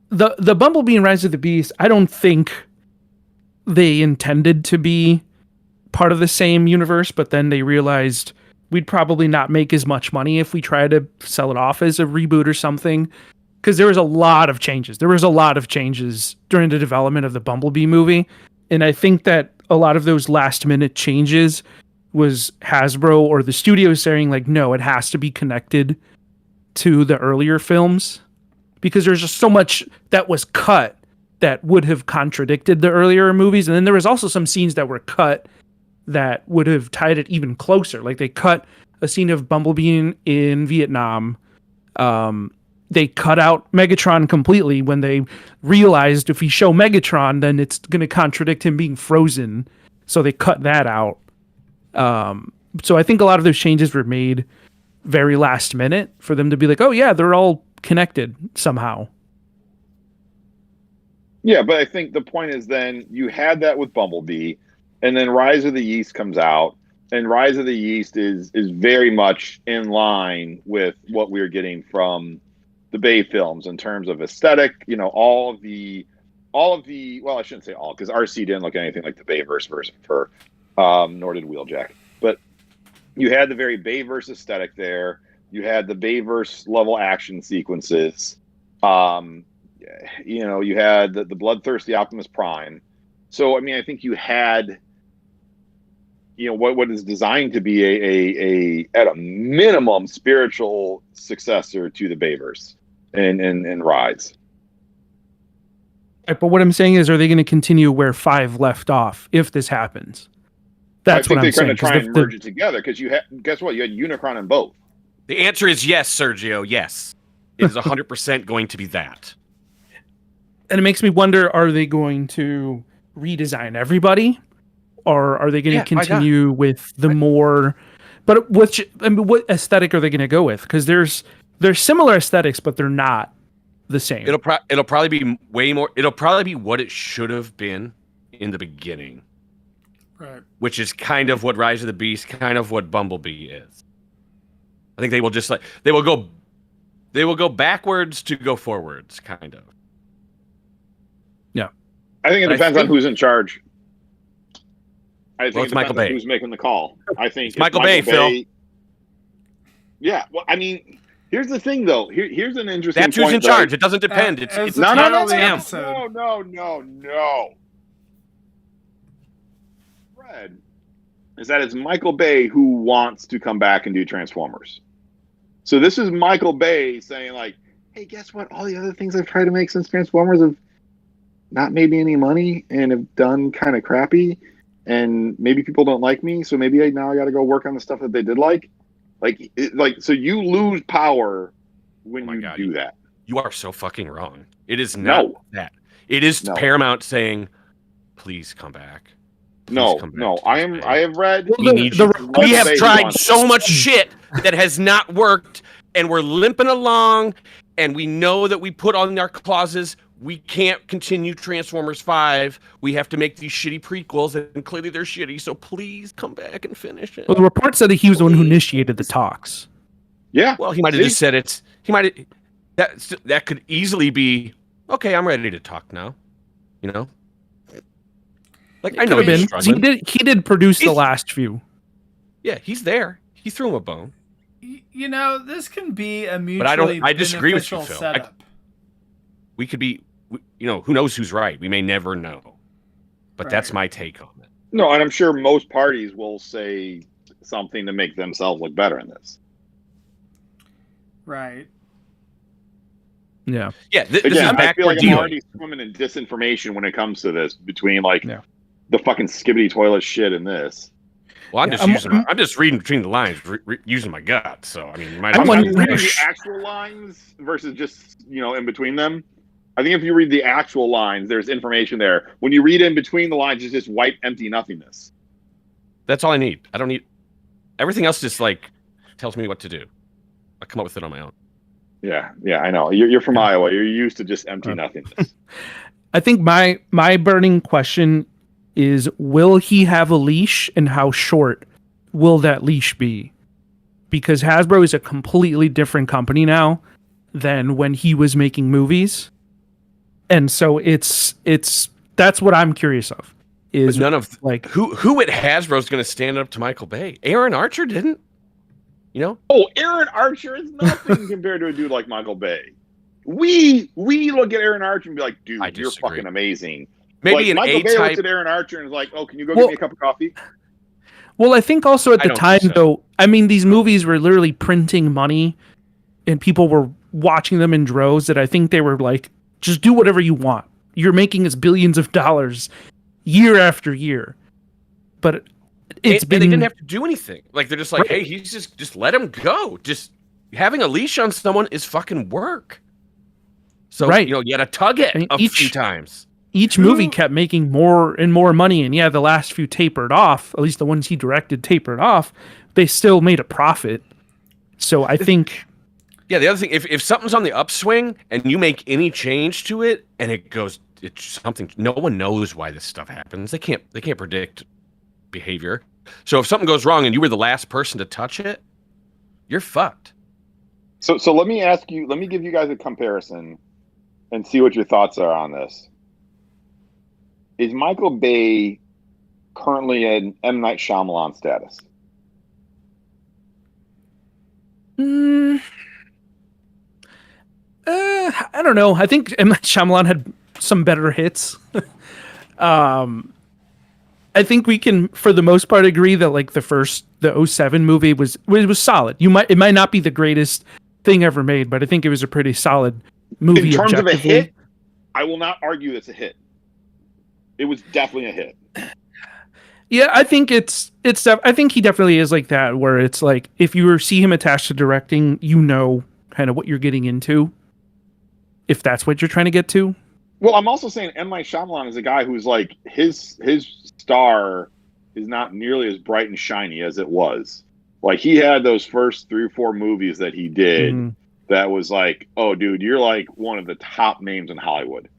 Speaker 4: the Bumblebee and Rise of the Beast, I don't think they intended to be part of the same universe, but then they realized we'd probably not make as much money if we try to sell it off as a reboot or something. Because there was a lot of changes. There was a lot of changes during the development of the Bumblebee movie. And I think that a lot of those last minute changes was Hasbro or the studio saying, like, no, it has to be connected to the earlier films. Because there's just so much that was cut that would have contradicted the earlier movies. And then there was also some scenes that were cut that would have tied it even closer. Like, they cut a scene of Bumblebee in Vietnam. They cut out Megatron completely when they realized if we show Megatron, then it's going to contradict him being frozen. So they cut that out. So I think a lot of those changes were made very last minute for them to be like, oh yeah, they're all connected somehow.
Speaker 3: Yeah, but I think the point is then you had that with Bumblebee, and then Rise of the Yeast comes out, and Rise of the Yeast is very much in line with what we're getting from the Bay films in terms of aesthetic. You know, all of the well, I shouldn't say all, because RC didn't look anything like the Bayverse version for nor did Wheeljack. But you had the very Bayverse aesthetic there. You had the Bayverse level action sequences. You know, you had the bloodthirsty Optimus Prime. So I mean, I think you had, you know, what is designed to be a at a minimum spiritual successor to the Bayverse and Rise.
Speaker 4: Right, but what I'm saying is, are they going to continue where 5 left off if this happens? That's what I'm saying.
Speaker 3: I think they're going to try and merge it together, because you had, guess what? You had Unicron in both.
Speaker 5: The answer is yes, Sergio. Yes, it is 100% going to be that.
Speaker 4: And it makes me wonder: are they going to redesign everybody, or are they going to continue with the more? But what aesthetic are they going to go with? Because there's similar aesthetics, but they're not the same.
Speaker 5: It'll probably be way more. It'll probably be what it should have been in the beginning,
Speaker 2: right?
Speaker 5: Which is kind of what Rise of the Beast, kind of what Bumblebee is. I think they will just they will go backwards to go forwards, kind of.
Speaker 4: Yeah,
Speaker 3: I think it depends on who's in charge. I think
Speaker 5: it's Michael Bay
Speaker 3: who's making the call. I think
Speaker 5: it's Michael Bay, Phil.
Speaker 3: Yeah, well, I mean, here's the thing, though. Here's an interesting
Speaker 5: That's who's in charge. It doesn't depend. It's
Speaker 3: no. Fred, is that it's Michael Bay who wants to come back and do Transformers. So this is Michael Bay saying, like, hey, guess what? All the other things I've tried to make since Transformers have not made me any money and have done kind of crappy, and maybe people don't like me, so maybe I got to go work on the stuff that they did like. So you lose power when you do that.
Speaker 5: You are so fucking wrong. It is not that. It is Paramount saying, please come back.
Speaker 3: No. I have read.
Speaker 5: We have tried so much shit that has not worked, and we're limping along, and we know that we put on our clauses, we can't continue Transformers 5. We have to make these shitty prequels, and clearly they're shitty, so please come back and finish it.
Speaker 4: Well, the report said that he was the one who initiated the talks.
Speaker 3: Yeah.
Speaker 5: Well, he might have just said it's... That could easily be, okay, I'm ready to talk now. You know? Like, I know he's struggling.
Speaker 4: He did produce the last few.
Speaker 5: Yeah, he's there. He threw him a bone.
Speaker 2: You know, this can be a mutually
Speaker 5: I disagree with you,
Speaker 2: beneficial
Speaker 5: Phil.
Speaker 2: setup.
Speaker 5: We could be, you know, who knows who's right? We may never know. But that's my take on it.
Speaker 3: No, and I'm sure most parties will say something to make themselves look better in this.
Speaker 2: Right.
Speaker 5: Yeah.
Speaker 3: This is I feel like I'm already swimming in disinformation when it comes to this, between the fucking skibbity toilet shit and this.
Speaker 5: Well, I'm just reading between the lines, using my gut. So I mean,
Speaker 3: I'm reading the actual lines versus just in between them. I think if you read the actual lines, there's information there. When you read in between the lines, it's just white, empty nothingness.
Speaker 5: That's all I need. I don't need everything else. Just tells me what to do. I come up with it on my own.
Speaker 3: Yeah, I know. You're from Iowa. You're used to just empty nothingness.
Speaker 4: I think my burning question is, will he have a leash, and how short will that leash be? Because Hasbro is a completely different company now than when he was making movies. And so it's that's what I'm curious of. Is
Speaker 5: none of who at Hasbro is going to stand up to Michael Bay? Aaron Archer didn't.
Speaker 3: Oh, Aaron Archer is nothing compared to a dude like Michael Bay. We look at Aaron Archer and be like, dude, you're fucking amazing.
Speaker 5: Maybe
Speaker 3: Michael Bay looks at Aaron Archer and is like, oh, can you go get me a cup of coffee?
Speaker 4: Well, I think also at the time, though, I mean, these movies were literally printing money, and people were watching them in droves, that I think they were like, just do whatever you want. You're making us billions of dollars year after year. But they
Speaker 5: didn't have to do anything. Like, they're just like, hey, he's just let him go. Just having a leash on someone is fucking work. So, you had to tug it a few times.
Speaker 4: Each movie kept making more and more money, and the last few tapered off. At least the ones he directed tapered off. They still made a profit. So I think...
Speaker 5: Yeah, the other thing, if something's on the upswing and you make any change to it and it's something, no one knows why this stuff happens. They can't predict behavior. So if something goes wrong and you were the last person to touch it, you're fucked.
Speaker 3: So let me ask you. Let me give you guys a comparison, and see what your thoughts are on this. Is Michael Bay currently in M. Night Shyamalan status?
Speaker 4: I don't know. I think M. Night Shyamalan had some better hits. I think we can, for the most part, agree that like the 07 movie was solid. It might not be the greatest thing ever made, but I think it was a pretty solid movie.
Speaker 3: In terms of a hit, I will not argue it's a hit. It was definitely a hit.
Speaker 4: Yeah, I think I think he definitely is like that, where it's like if you see him attached to directing, you know kind of what you're getting into, if that's what you're trying to get to.
Speaker 3: Well, I'm also saying M. Night Shyamalan is a guy who's like his star is not nearly as bright and shiny as it was. Like he had those first 3 or 4 movies that he did that was like, oh, dude, you're like one of the top names in Hollywood.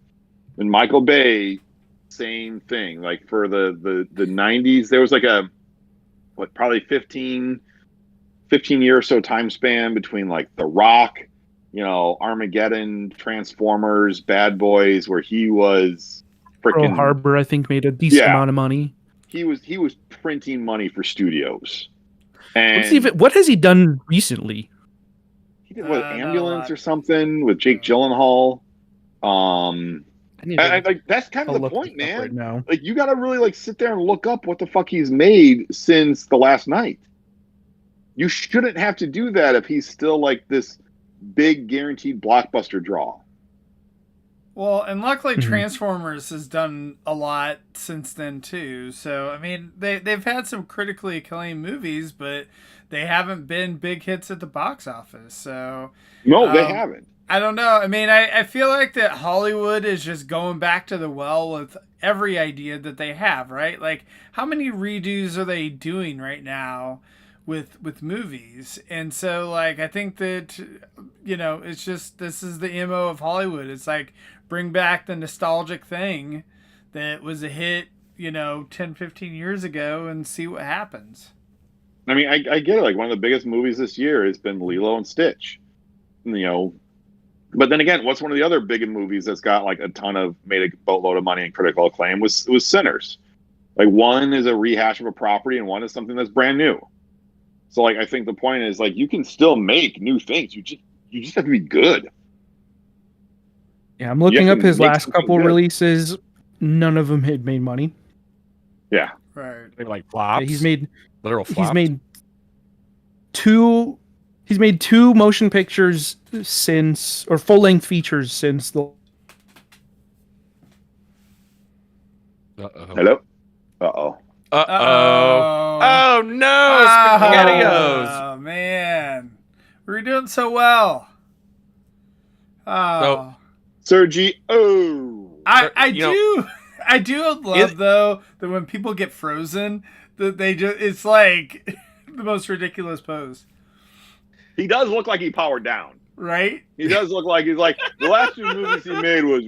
Speaker 3: And Michael Bay, same thing. Like for the 90s, there was like probably 15 year or so time span between like The Rock, Armageddon, Transformers, Bad Boys, where he was freaking
Speaker 4: Pearl Harbor, I think, made a decent amount of money.
Speaker 3: He was printing money for studios. And
Speaker 4: what has he done recently?
Speaker 3: He did Ambulance or something with Jake Gyllenhaal. Like that's kind of the point, man. Right now. Like you got to really like sit there and look up what the fuck he's made since The Last Night. You shouldn't have to do that if he's still like this big guaranteed blockbuster draw.
Speaker 2: Well, and luckily Transformers has done a lot since then too. So I mean, they've had some critically acclaimed movies, but they haven't been big hits at the box office. So
Speaker 3: no, they haven't.
Speaker 2: I don't know. I mean, I feel like that Hollywood is just going back to the well with every idea that they have, right? Like, how many redos are they doing right now with movies? And so, like, I think that, it's just, this is the MO of Hollywood. It's like, bring back the nostalgic thing that was a hit, 10, 15 years ago and see what happens.
Speaker 3: I mean, I get it. Like, one of the biggest movies this year has been Lilo and Stitch, But then again, what's one of the other big movies that's got like made a boatload of money and critical acclaim was Sinners. Like one is a rehash of a property and one is something that's brand new. So like I think the point is like you can still make new things. You just have to be good.
Speaker 4: Yeah, I'm looking up his last couple releases. None of them had made money.
Speaker 3: Yeah.
Speaker 2: Right.
Speaker 5: They're like flops.
Speaker 4: Yeah, he's made
Speaker 5: literal flops.
Speaker 4: He's made two motion pictures or full-length features since the...
Speaker 3: Uh-oh. Hello? Uh-oh.
Speaker 5: Uh-oh. Oh, no! SpaghettiOs!
Speaker 2: Oh, man. We're doing so well. Oh.
Speaker 3: Sergi, oh!
Speaker 2: I do love, though, that when people get frozen, that it's like the most ridiculous pose.
Speaker 3: He does look like he powered down.
Speaker 2: Right?
Speaker 3: He does look like he's like, the last 2 movies he made was...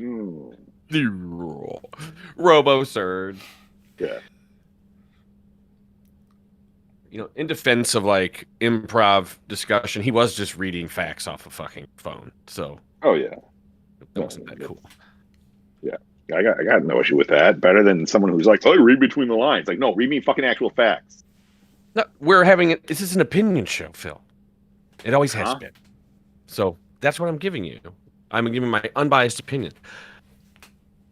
Speaker 5: Robo-Surge.
Speaker 3: Yeah.
Speaker 5: In defense of like improv discussion, he was just reading facts off a fucking phone. So...
Speaker 3: Oh, yeah.
Speaker 5: That wasn't that cool.
Speaker 3: Yeah. I got no issue with that. Better than someone who's like, oh, read between the lines. Like, no, read me fucking actual facts.
Speaker 5: No, this is an opinion show, Phil. It always has been. So that's what I'm giving you. I'm giving my unbiased opinion.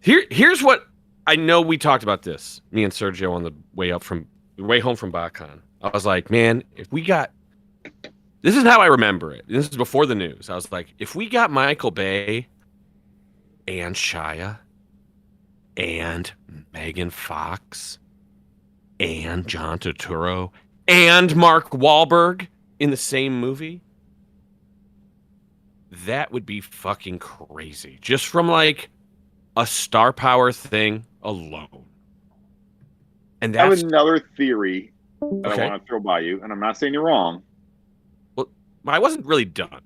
Speaker 5: Here's what I know. We talked about this, me and Sergio, on the way home from BotCon. I was like, man, if we got... This is how I remember it. This is before the news. I was like, if we got Michael Bay and Shia and Megan Fox and John Turturro and Mark Wahlberg in the same movie, that would be fucking crazy. Just from like a star power thing alone. And
Speaker 3: I have
Speaker 5: that's
Speaker 3: another theory that I want to throw by you, and I'm not saying you're wrong.
Speaker 5: Well, I wasn't really done.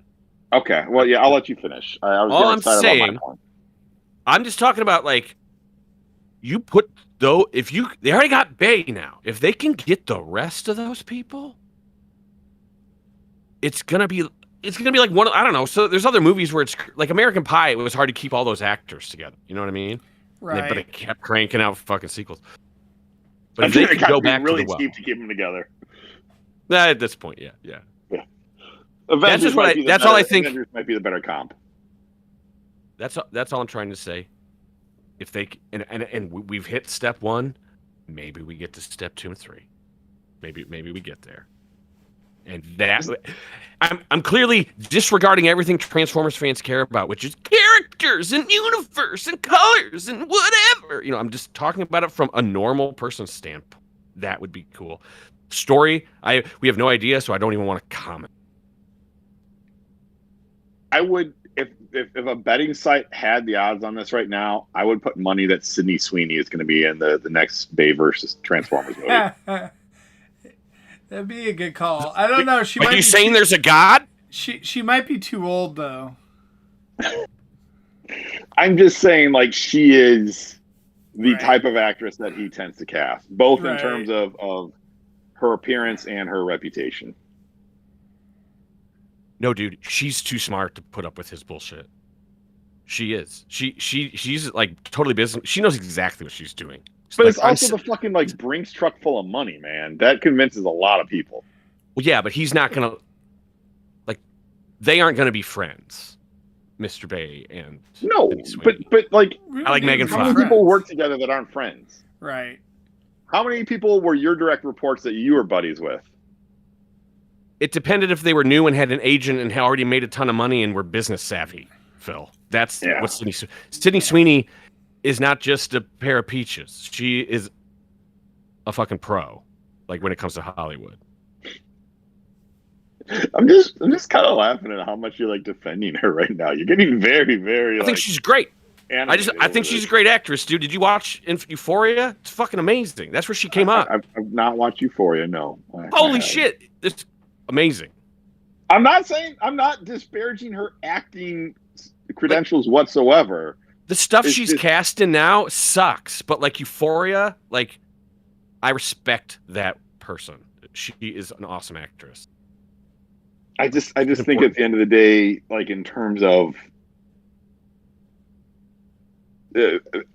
Speaker 3: Okay. Well, yeah, I'll let you finish. I was
Speaker 5: All I'm
Speaker 3: excited
Speaker 5: saying,
Speaker 3: about my point.
Speaker 5: I'm just talking about like you put though they already got Bay now. If they can get the rest of those people, it's gonna be like one. I don't know. So there's other movies where it's like American Pie. It was hard to keep all those actors together. You know what I mean?
Speaker 2: Right.
Speaker 5: But it kept cranking out fucking sequels. But if they could go back
Speaker 3: really
Speaker 5: to the well,
Speaker 3: cheap to keep them together.
Speaker 5: At this point, yeah.
Speaker 3: Avengers
Speaker 5: that's all I think.
Speaker 3: Avengers might be the better comp.
Speaker 5: That's all I'm trying to say. If they and we've hit step 1, maybe we get to step 2 and 3. Maybe we get there. And that I'm clearly disregarding everything Transformers fans care about, which is characters and universe and colors and whatever. You know, I'm just talking about it from a normal person's standpoint. That would be cool. Story, we have no idea, so I don't even want to comment.
Speaker 3: I would, if a betting site had the odds on this right now, I would put money that Sydney Sweeney is going to be in the next Bay versus Transformers movie.
Speaker 2: That'd be a good call. I don't know.
Speaker 5: Are you saying there's a god?
Speaker 2: She might be too old though.
Speaker 3: I'm just saying, like, she is the type of actress that he tends to cast, both in terms of her appearance and her reputation.
Speaker 5: No, dude, she's too smart to put up with his bullshit. She is. She's like totally business. She knows exactly what she's doing.
Speaker 3: But it's also the fucking like Brinks truck full of money, man. That convinces a lot of people.
Speaker 5: Well, yeah, but he's not gonna they aren't gonna be friends, Mr. Bay and
Speaker 3: no, but like
Speaker 5: I like Megan Fox.
Speaker 3: How many people work together that aren't friends?
Speaker 2: Right.
Speaker 3: How many people were your direct reports that you were buddies with?
Speaker 5: It depended if they were new and had an agent and had already made a ton of money and were business savvy, Phil. That's what Sydney Sweeney is not just a pair of peaches. She is a fucking pro, like when it comes to Hollywood.
Speaker 3: I'm just kind of laughing at how much you're like defending her right now. You're getting very, very.
Speaker 5: I think she's great. I think she's a great actress, dude. Did you watch Euphoria? It's fucking amazing. That's where she came up.
Speaker 3: I've not watched Euphoria. No.
Speaker 5: Holy shit! It's amazing.
Speaker 3: I'm not disparaging her acting credentials whatsoever.
Speaker 5: The stuff she's cast in now sucks, but like Euphoria, like I respect that person. She is an awesome actress.
Speaker 3: I just think at the end of the day, like in terms of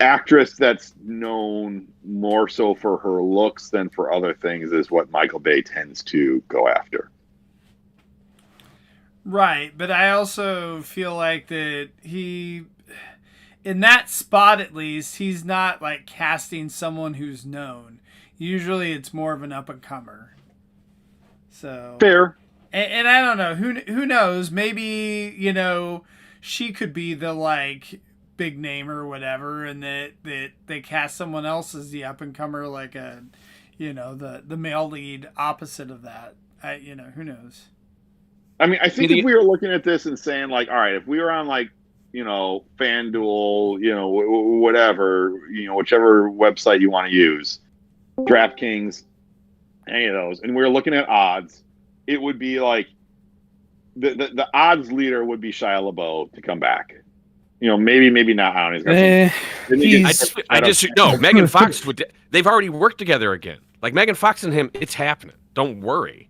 Speaker 3: actress that's known more so for her looks than for other things is what Michael Bay tends to go after.
Speaker 2: Right, but I also feel like that he, in that spot at least, he's not like casting someone who's known. Usually it's more of an up-and-comer. So
Speaker 3: fair.
Speaker 2: And I don't know, who knows, maybe, you know, she could be the like big name or whatever, and that they cast someone else as the up-and-comer, like a, you know, the male lead opposite of that. You know, who knows?
Speaker 3: I mean, I think if we were looking at this and saying, like, all right, if we were on, like, you know, FanDuel, you know, whatever, you know, whichever website you want to use, DraftKings, any of those, and we were looking at odds, it would be like the odds leader would be Shia LaBeouf to come back. You know, maybe not. I don't know.
Speaker 5: I just no. Megan Fox would. They've already worked together again. Like Megan Fox and him, it's happening. Don't worry.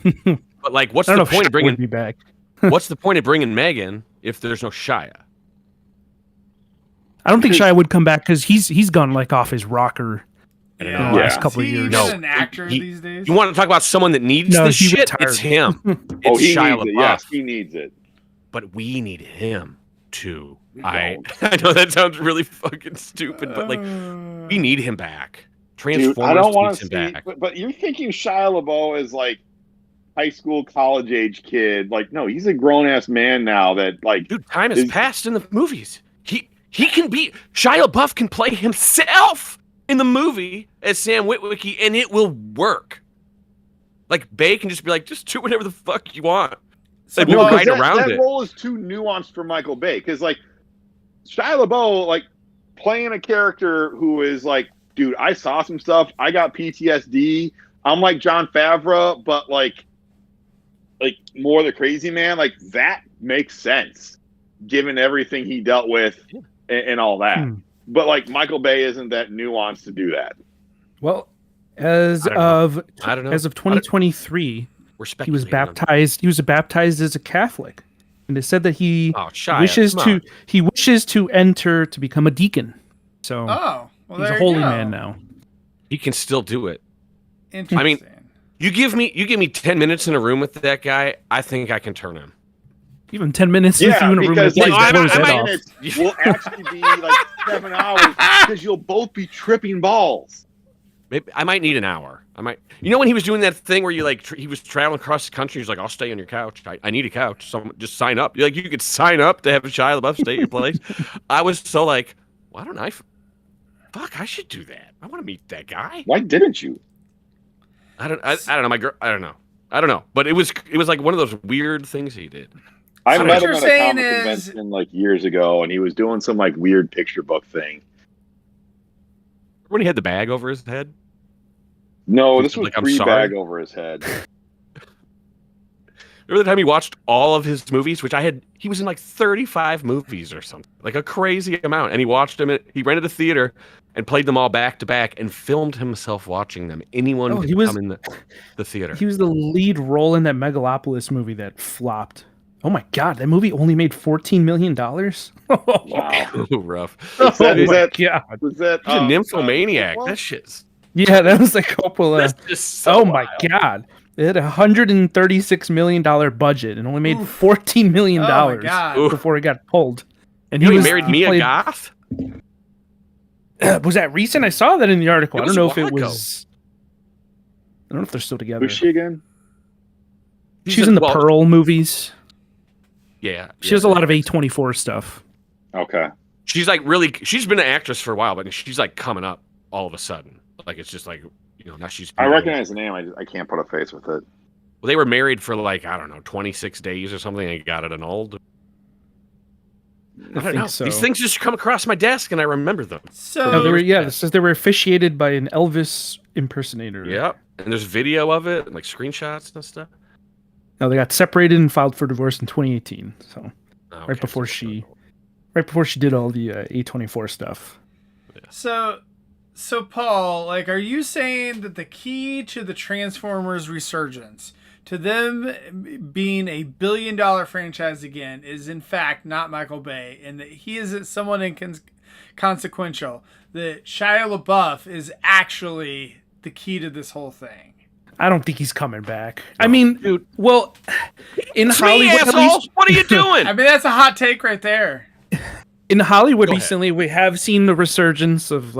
Speaker 5: But like, what's the point of bringing
Speaker 4: me back?
Speaker 5: What's the point of bringing Megan if there's no Shia?
Speaker 4: I don't think Shia would come back because he's gone like off his rocker in the last couple of years.
Speaker 2: No, an actor these days.
Speaker 5: You want to talk about someone that needs this shit?
Speaker 4: Retired.
Speaker 5: It's him.
Speaker 3: It's
Speaker 5: Shia
Speaker 3: Shia
Speaker 5: LaBeouf.
Speaker 3: Yes, he needs it.
Speaker 5: But we need him too. I know that sounds really fucking stupid, but like we need him back. Transformers
Speaker 3: Dude, I don't want
Speaker 5: needs
Speaker 3: to
Speaker 5: him
Speaker 3: see,
Speaker 5: back.
Speaker 3: but you're thinking Shia LaBeouf is like high school, college age kid. Like, no, he's a grown ass man now. That like,
Speaker 5: dude, time has passed in the movies. He can be Shia LaBeouf can play himself in the movie as Sam Witwicky, and it will work. Like Bay can just be like, just do whatever the fuck you want.
Speaker 2: So
Speaker 5: we'll right around it.
Speaker 3: That role is too nuanced for Michael Bay because like Shia LaBeouf, like playing a character who is like, dude, I saw some stuff. I got PTSD. I'm like Jon Favreau, but like more the crazy man. Like that makes sense given everything he dealt with and all that. But like Michael Bay isn't that nuanced to do that.
Speaker 4: Well, as of 2023,
Speaker 5: We're
Speaker 4: he was
Speaker 5: speculating.
Speaker 4: baptized. He was baptized as a Catholic, and it said that he
Speaker 5: wishes
Speaker 4: to enter to become a deacon. So
Speaker 2: well,
Speaker 4: he's a holy man now.
Speaker 5: He can still do it.
Speaker 2: Interesting.
Speaker 5: I mean, you give me 10 minutes in a room with that guy, I think I can turn him.
Speaker 4: Even 10 minutes with you in a room with
Speaker 3: like,
Speaker 4: blows his head
Speaker 3: 10
Speaker 4: off.
Speaker 3: minutes will actually be like 7 hours because you'll both be tripping balls.
Speaker 5: Maybe I might need an hour. You know when he was doing that thing where you like he was traveling across the country. He's like, "I'll stay on your couch. I need a couch. Someone just sign up." You could sign up to have Shia LaBeouf stay at your place. I was so like, why don't I? Fuck, I should do that. I want to meet that guy.
Speaker 3: Why didn't you?
Speaker 5: I don't know. My girl. I don't know. But it was like one of those weird things he did.
Speaker 3: I met him at a comic
Speaker 2: is...
Speaker 3: convention like years ago, and he was doing some like weird picture book thing.
Speaker 5: When he had the bag over his head?
Speaker 3: No, this was like, pre-bag over his head.
Speaker 5: Remember the time he watched all of his movies, which he was in like 35 movies or something, like a crazy amount. And he watched them. He rented a theater and played them all back to back and filmed himself watching them. Anyone could come in the theater.
Speaker 4: He was the lead role in that Megalopolis movie that flopped. Oh my God, that movie only made $14 million?
Speaker 5: Wow. Rough.
Speaker 3: Was that
Speaker 5: He's a nymphomaniac. That shit's...
Speaker 4: Yeah, that was like Coppola.
Speaker 5: That's just so
Speaker 4: my God. It had a $136 million budget and only made $14 million before it got pulled. And
Speaker 5: he married Mia Goth?
Speaker 4: Was that recent? I saw that in the article. I don't know if it was... I don't know if they're still together.
Speaker 3: Who's she again?
Speaker 4: She's in the Pearl movies.
Speaker 5: Yeah.
Speaker 4: She has a lot of A24 stuff.
Speaker 3: Okay.
Speaker 5: She's been an actress for a while, but she's like coming up all of a sudden. Like it's just like, now she's...
Speaker 3: I recognize the name. I can't put a face with it.
Speaker 5: Well, they were married for like, I don't know, 26 days or something and got it annulled.
Speaker 4: I don't know. So.
Speaker 5: These things just come across my desk and I remember them.
Speaker 2: So
Speaker 4: it says they were officiated by an Elvis impersonator.
Speaker 5: Yep. And there's video of it and like screenshots and stuff.
Speaker 4: No, they got separated and filed for divorce in 2018. So right before she did all the A24 stuff.
Speaker 2: Yeah. So Paul, like, are you saying that the key to the Transformers resurgence, to them being a billion-dollar franchise again, is in fact not Michael Bay, and that he isn't someone inconsequential, that Shia LaBeouf is actually the key to this whole thing?
Speaker 4: I don't think he's coming back. No. I mean, dude, well, in Hollywood,
Speaker 5: at least, what are you doing?
Speaker 2: I mean, that's a hot take right there.
Speaker 4: In Hollywood recently, we have seen the resurgence of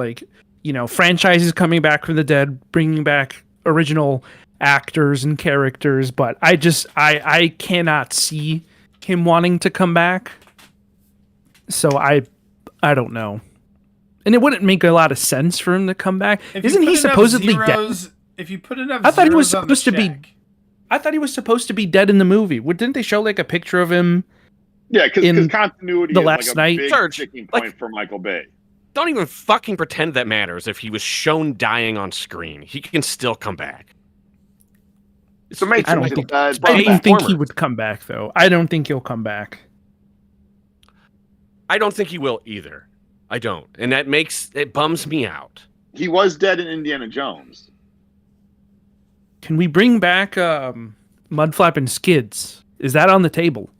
Speaker 4: franchises coming back from the dead, bringing back original actors and characters, but I cannot see him wanting to come back. So I don't know. And it wouldn't make a lot of sense for him to come back. Isn't he supposedly dead?
Speaker 2: If you put enough
Speaker 4: I thought he was
Speaker 2: supposed
Speaker 4: to be dead in the movie. Didn't they show like a picture of him?
Speaker 3: Yeah, because continuity
Speaker 4: the
Speaker 3: is
Speaker 4: last
Speaker 3: like a
Speaker 4: night
Speaker 3: big sticking point for Michael Bay.
Speaker 5: Don't even fucking pretend that matters. If he was shown dying on screen, he can still come back.
Speaker 3: So
Speaker 4: I don't think he would come back, though. I don't think he'll come back.
Speaker 5: I don't think he will either. I don't, and it bums me out.
Speaker 3: He was dead in Indiana Jones.
Speaker 4: Can we bring back Mudflap and Skids? Is that on the table?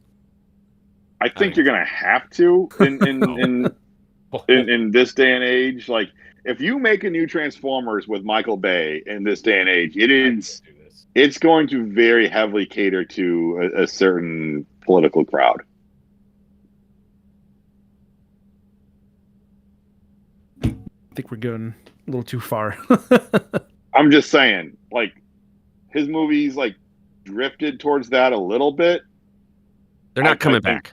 Speaker 3: I think you're gonna have to in this day and age. Like, if you make a new Transformers with Michael Bay in this day and age, it's going to very heavily cater to a certain political crowd.
Speaker 4: I think we're going a little too far.
Speaker 3: I'm just saying, like, his movies like drifted towards that a little bit.
Speaker 5: They're not coming back.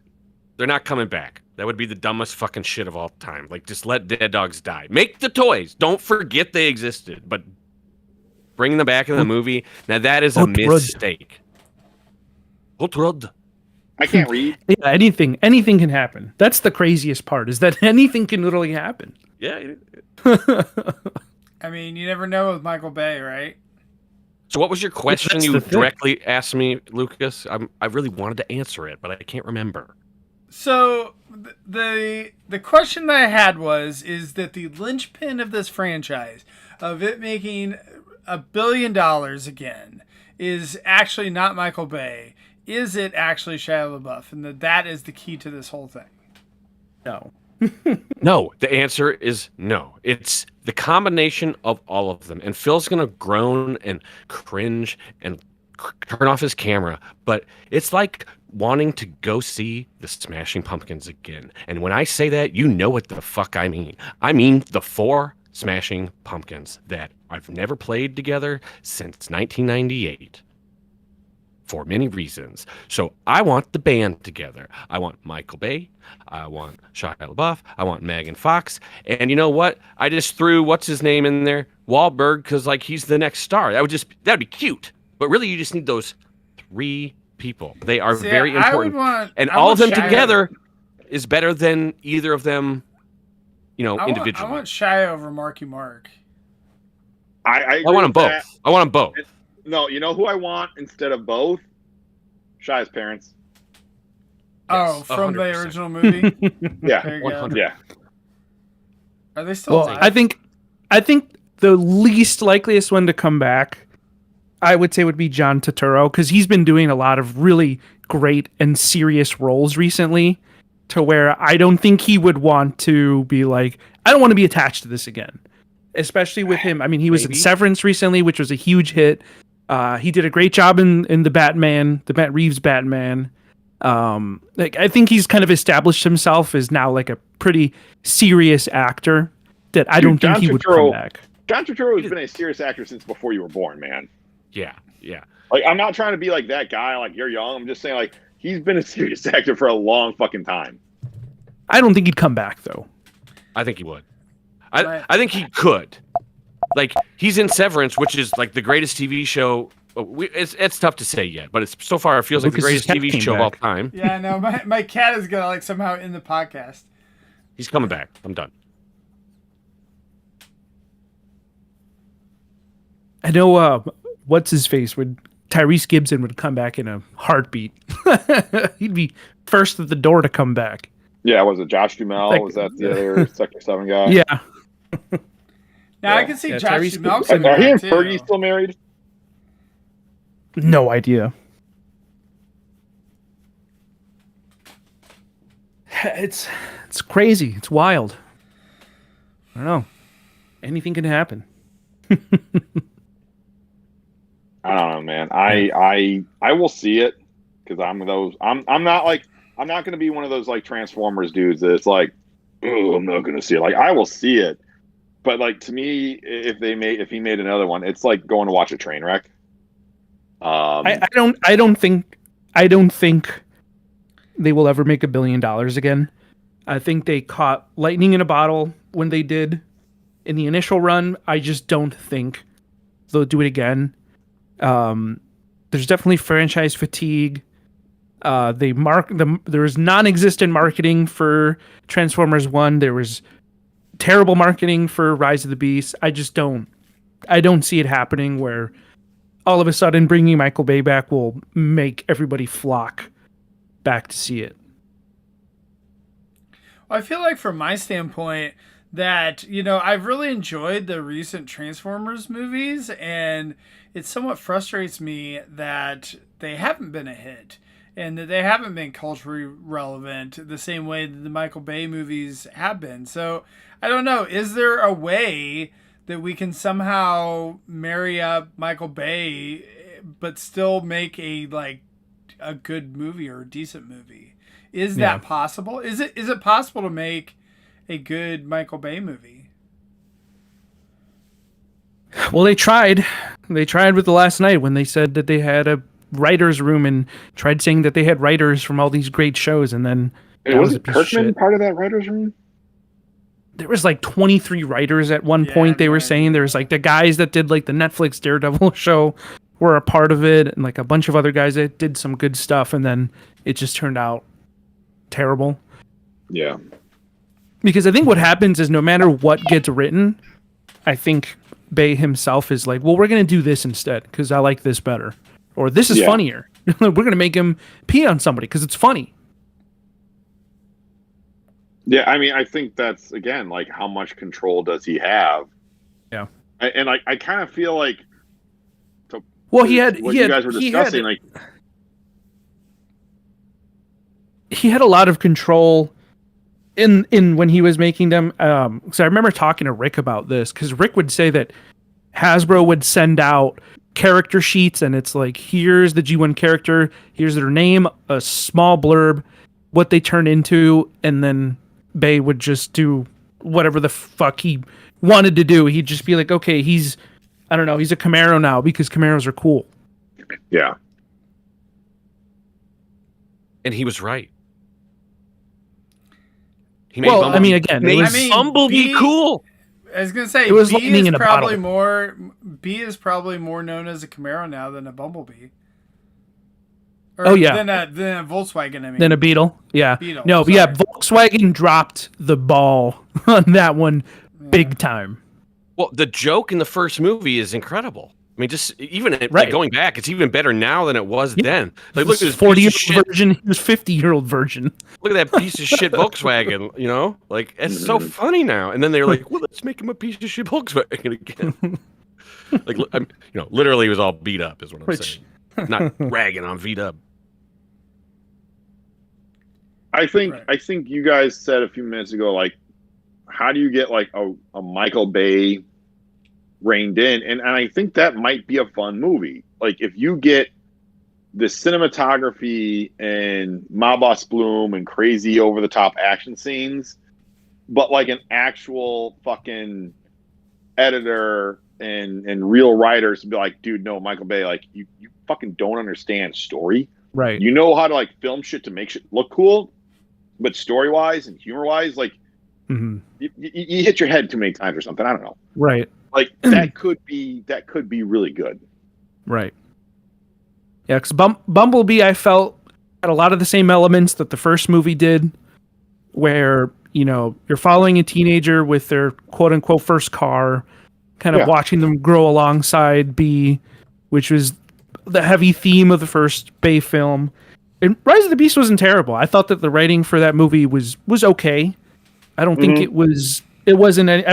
Speaker 5: They're not coming back. That would be the dumbest fucking shit of all time. Like, just let dead dogs die. Make the toys. Don't forget they existed, but bring them back in the movie. Now that is a mistake.
Speaker 3: I can't read.
Speaker 4: Yeah, anything can happen. That's the craziest part, is that anything can literally happen.
Speaker 5: Yeah.
Speaker 2: I mean, you never know with Michael Bay, right?
Speaker 5: So what was your question you directly asked me, Lucas? I really wanted to answer it, but I can't remember.
Speaker 2: So the question that I had is that the linchpin of this franchise, of it making $1 billion again, is actually not Michael Bay. Is it actually Shia LaBeouf? And that is the key to this whole thing.
Speaker 4: No.
Speaker 5: No, the answer is no. It's the combination of all of them. And Phil's going to groan and cringe and turn off his camera. But it's like wanting to go see the Smashing Pumpkins again. And when I say that, you know what the fuck I mean. I mean the 4 Smashing Pumpkins that I've never played together since 1998. For many reasons. So I want the band together. I want Michael Bay. I want Shia LaBeouf. I want Megan Fox. And you know what? I just threw what's his name in there, Wahlberg, because like he's the next star. That'd be cute. But really, you just need those 3 people. They are very important. And all of them together is better than either of them, individually.
Speaker 2: I want Shia over Marky Mark.
Speaker 3: I
Speaker 5: want them both. I want them both.
Speaker 3: No, you know who I want instead of both? Shia's parents.
Speaker 2: Oh,
Speaker 5: Yes,
Speaker 2: from
Speaker 5: 100%.
Speaker 2: the original movie?
Speaker 3: Yeah.
Speaker 2: There you go.
Speaker 5: 100.
Speaker 3: Yeah.
Speaker 2: Are they still alive?
Speaker 4: I think the least likeliest one to come back, I would say, would be John Turturro, because he's been doing a lot of really great and serious roles recently, to where I don't think he would want to be like, I don't want to be attached to this again. Especially with him. I mean, he was in Severance recently, which was a huge hit. He did a great job in the Batman, the Matt Reeves Batman. I think he's kind of established himself as now like a pretty serious actor that I don't think he would come back.
Speaker 3: John Turturro has been a serious actor since before you were born, man.
Speaker 5: Yeah.
Speaker 3: Like, I'm not trying to be like that guy, like you're young. I'm just saying, like, he's been a serious actor for a long fucking time.
Speaker 4: I don't think he'd come back though.
Speaker 5: I think he would. I think he could. Like, he's in Severance, which is like the greatest TV show. It's tough to say yet, but it's so far it feels like the greatest TV show of all time.
Speaker 2: Yeah, no, my cat is gonna like somehow in the podcast.
Speaker 5: He's coming back. I'm done.
Speaker 4: I know what's his face would Tyrese Gibson would come back in a heartbeat. He'd be first at the door to come back.
Speaker 3: Yeah, was it Josh Duhamel? Was that the other Sector 7 guy?
Speaker 4: Yeah.
Speaker 2: Now I can see Josh
Speaker 4: Tyrese
Speaker 2: Duhamel
Speaker 4: Gibson.
Speaker 2: coming
Speaker 3: Are he
Speaker 2: back
Speaker 3: and
Speaker 2: too.
Speaker 3: Fergie still married?
Speaker 4: No idea. It's crazy. It's wild. I don't know. Anything can happen.
Speaker 3: I don't know, man. I will see it because I'm not going to be one of those like Transformers dudes that's like, oh, I'm not going to see it. Like, I will see it, but like to me, if he made another one, it's like going to watch a train wreck.
Speaker 4: I don't think they will ever make $1 billion again. I think they caught lightning in a bottle when they did in the initial run. I just don't think they'll do it again. There's definitely franchise fatigue. There was non-existent marketing for Transformers 1. There was terrible marketing for Rise of the Beast. I don't see it happening where all of a sudden bringing Michael Bay back will make everybody flock back to see it.
Speaker 2: I feel like from my standpoint that, I've really enjoyed the recent Transformers movies, and it somewhat frustrates me that they haven't been a hit and that they haven't been culturally relevant the same way that the Michael Bay movies have been. So I don't know. Is there a way that we can somehow marry up Michael Bay but still make a good movie or a decent movie? Is that possible? Is it possible to make a good Michael Bay movie?
Speaker 4: Well, they tried. They tried with The Last Night when they said that they had a writer's room and tried saying that they had writers from all these great shows, and then
Speaker 3: was Kirkman part of that writer's room?
Speaker 4: There was like 23 writers at one point. They were saying there was like the guys that did like the Netflix Daredevil show were a part of it, and like a bunch of other guys that did some good stuff, and then it just turned out terrible.
Speaker 3: Yeah.
Speaker 4: Because I think what happens is no matter what gets written, I think Bay himself is like, well, we're going to do this instead because I like this better. Or this is funnier. We're going to make him pee on somebody because it's funny.
Speaker 3: Yeah, I mean, I think that's again like how much control does he have?
Speaker 4: Yeah.
Speaker 3: And I kind of feel like
Speaker 4: Well,
Speaker 3: you guys were discussing, like
Speaker 4: he had a lot of control in when he was making them. So I remember talking to Rick about this because Rick would say that Hasbro would send out character sheets, and it's like, here's the G1 character, here's their name, a small blurb, what they turn into, and then Bay would just do whatever the fuck he wanted to do. He'd just be like, okay, he's a Camaro now because Camaros are cool.
Speaker 3: yeah.
Speaker 5: And he was right. He made
Speaker 4: Well,
Speaker 5: Bumblebee,
Speaker 4: I mean, again, it was,
Speaker 5: Bumblebee cool.
Speaker 2: I was gonna say
Speaker 4: It was
Speaker 2: B
Speaker 4: lightning
Speaker 2: is
Speaker 4: in a
Speaker 2: probably
Speaker 4: bottle.
Speaker 2: B is probably more known as a Camaro now than a Bumblebee.
Speaker 4: Oh, yeah.
Speaker 2: Than a Volkswagen. I mean,
Speaker 4: than a Beetle. Yeah.
Speaker 2: Beetle,
Speaker 4: No, but yeah,
Speaker 2: sorry.
Speaker 4: Volkswagen dropped the ball on that one big time.
Speaker 5: Well, the joke in the first movie is incredible. I mean, just even
Speaker 4: Right.
Speaker 5: like going back, it's even better now than it was then. Like, look at this
Speaker 4: 40-year-old version. He was 50-year-old version.
Speaker 5: Look at that piece of shit Volkswagen. You know, like it's so funny now. And then they're like, well, let's make him a piece of shit Volkswagen again. Like, literally, he was all beat up, is what I'm saying. Not ragging on beat up.
Speaker 3: I think you guys said a few minutes ago, like, how do you get like a Michael Bay reined in? And I think that might be a fun movie. Like, if you get the cinematography and Ma Boss Bloom and crazy over the top action scenes, but like an actual fucking editor and real writers to be like, dude, no, Michael Bay, like you fucking don't understand story.
Speaker 4: Right.
Speaker 3: You know how to like film shit to make shit look cool, but story wise and humor wise, like you hit your head too many times or something. I don't know.
Speaker 4: Right.
Speaker 3: Like that could be really good.
Speaker 4: Right. Yeah, because Bumblebee, I felt, had a lot of the same elements that the first movie did, where, you're following a teenager with their quote-unquote first car, kind of watching them grow alongside B, which was the heavy theme of the first Bay film. And Rise of the Beast wasn't terrible. I thought that the writing for that movie was okay. I don't think I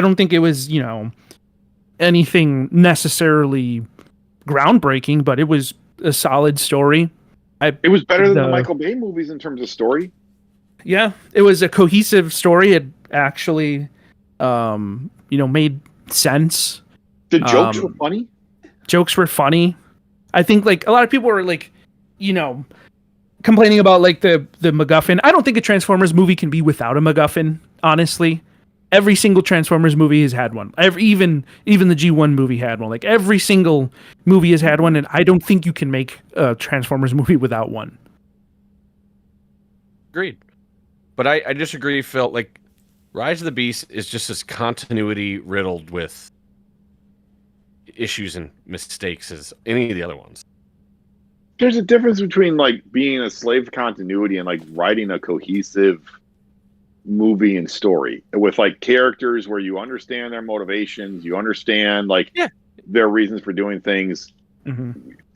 Speaker 4: don't think it was, anything necessarily groundbreaking, but it was a solid story.
Speaker 3: It was better than the Michael Bay movies in terms of story.
Speaker 4: Yeah, it was a cohesive story. It actually, made sense.
Speaker 3: The jokes were funny.
Speaker 4: Jokes were funny. I think like a lot of people were like, complaining about like the MacGuffin. I don't think a Transformers movie can be without a MacGuffin. Honestly, every single Transformers movie has had one. Even the G1 movie had one. Like every single movie has had one, and I don't think you can make a Transformers movie without one.
Speaker 5: Agreed. But I disagree, Phil. Like, Rise of the Beast is just this continuity riddled with issues and mistakes as any of the other ones.
Speaker 3: There's a difference between like being a slave to continuity and like writing a cohesive movie and story with like characters where you understand their motivations, you understand like their reasons for doing things.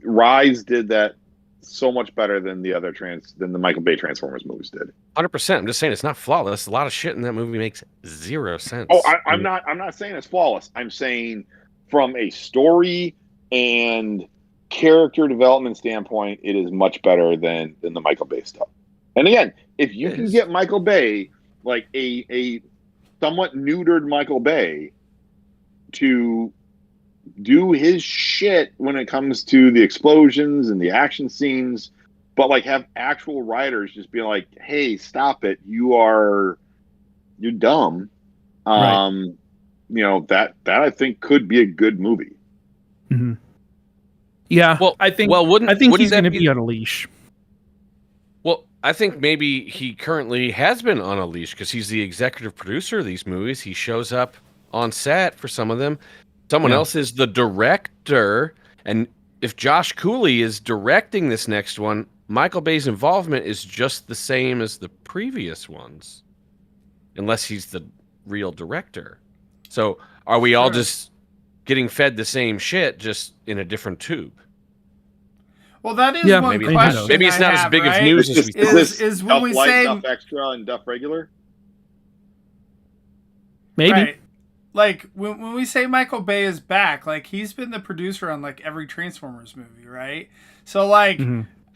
Speaker 3: Rise did that so much better than than the Michael Bay Transformers movies did.
Speaker 5: 100%. I'm just saying it's not flawless. A lot of shit in that movie makes zero sense.
Speaker 3: Oh, I'm not saying it's flawless. I'm saying from a story and character development standpoint, it is much better than the Michael Bay stuff. And again, if you can get Michael Bay, like a somewhat neutered Michael Bay, to do his shit when it comes to the explosions and the action scenes, but like have actual writers just be like, hey, stop it, you're dumb.
Speaker 4: Right.
Speaker 3: That I think could be a good movie.
Speaker 4: Yeah,
Speaker 5: well,
Speaker 4: I think
Speaker 5: wouldn't
Speaker 4: he's
Speaker 5: that
Speaker 4: going to be on a leash.
Speaker 5: Well, I think maybe he currently has been on a leash because he's the executive producer of these movies. He shows up on set for some of them. Someone else is the director. And if Josh Cooley is directing this next one, Michael Bay's involvement is just the same as the previous ones, unless he's the real director. So are we all just getting fed the same shit, just in a different tube?
Speaker 2: Well, that is one question.
Speaker 5: Maybe it's not as big of news as we thought.
Speaker 2: Is when we say
Speaker 3: Duff Extra and Duff Regular?
Speaker 4: Maybe.
Speaker 2: Right. Like when we say Michael Bay is back, like he's been the producer on like every Transformers movie, right? So like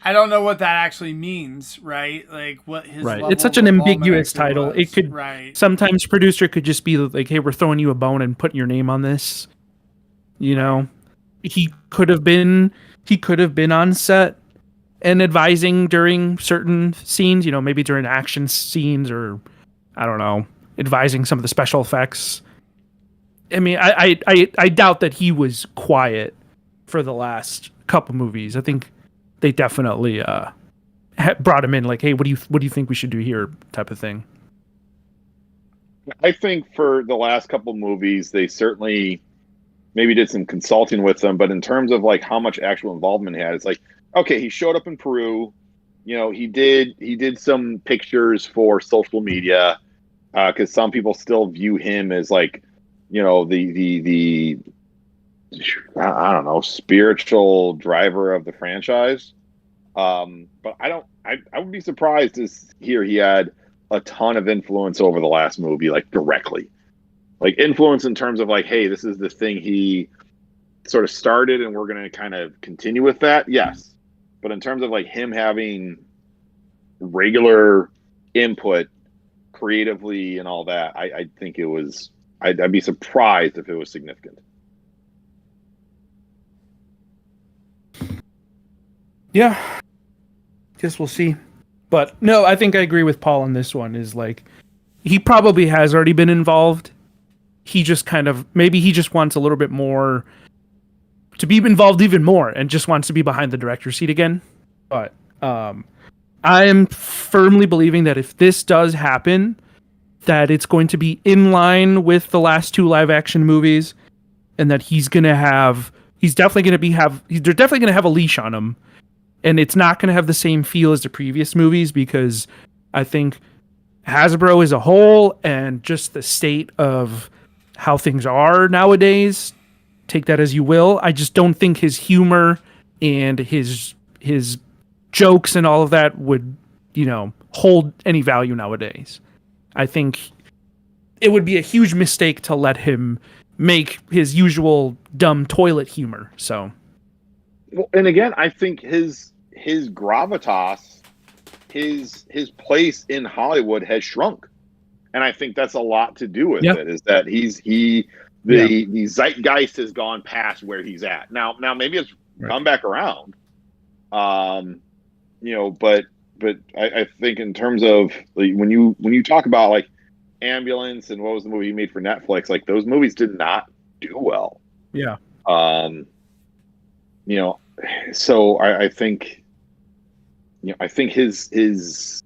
Speaker 2: I don't know what that actually means, right? Like what his level
Speaker 4: It's such
Speaker 2: of
Speaker 4: an
Speaker 2: involvement
Speaker 4: ambiguous
Speaker 2: actually
Speaker 4: title.
Speaker 2: was.
Speaker 4: It could
Speaker 2: right.
Speaker 4: sometimes producer could just be like, hey, we're throwing you a bone and putting your name on this. You know, he could have been on set and advising during certain scenes. You know, maybe during action scenes or I don't know, advising some of the special effects. I mean, I doubt that he was quiet for the last couple movies. I think they definitely brought him in, like, hey, what do you think we should do here, type of thing.
Speaker 3: I think for the last couple movies, they certainly maybe did some consulting with them, but in terms of like how much actual involvement he had, it's like, okay, he showed up in Peru. You know, he did some pictures for social media because some people still view him as like, you know, the I don't know, spiritual driver of the franchise. But I would be surprised to hear he had a ton of influence over the last movie, like directly, like influence in terms of like, hey, this is the thing he sort of started and we're going to kind of continue with that. Yes. But in terms of like him having regular input creatively and all that, I think it was, I'd be surprised if it was significant.
Speaker 4: Yeah. Guess we'll see. But no, I think I agree with Paul on this one. Is like he probably has already been involved. He just kind of maybe he just wants a little bit more to be involved even more and just wants to be behind the director's seat again. But I am firmly believing that if this does happen, that it's going to be in line with the last two live action movies, and that they're definitely going to have a leash on him. And it's not going to have the same feel as the previous movies because I think Hasbro as a whole and just the state of how things are nowadays, take that as you will. I just don't think his humor and his jokes and all of that would, you know, hold any value nowadays. I think it would be a huge mistake to let him make his usual dumb toilet humor. So,
Speaker 3: well, and again, I think his gravitas, his place in Hollywood has shrunk, and I think that's a lot to do with it. Is that the zeitgeist has gone past where he's at now. Now maybe it's come back around, you know. But I think in terms of like, when you talk about like Ambulance and what was the movie he made for Netflix, like those movies did not do well.
Speaker 4: Yeah.
Speaker 3: You know, so I think, you know, I think his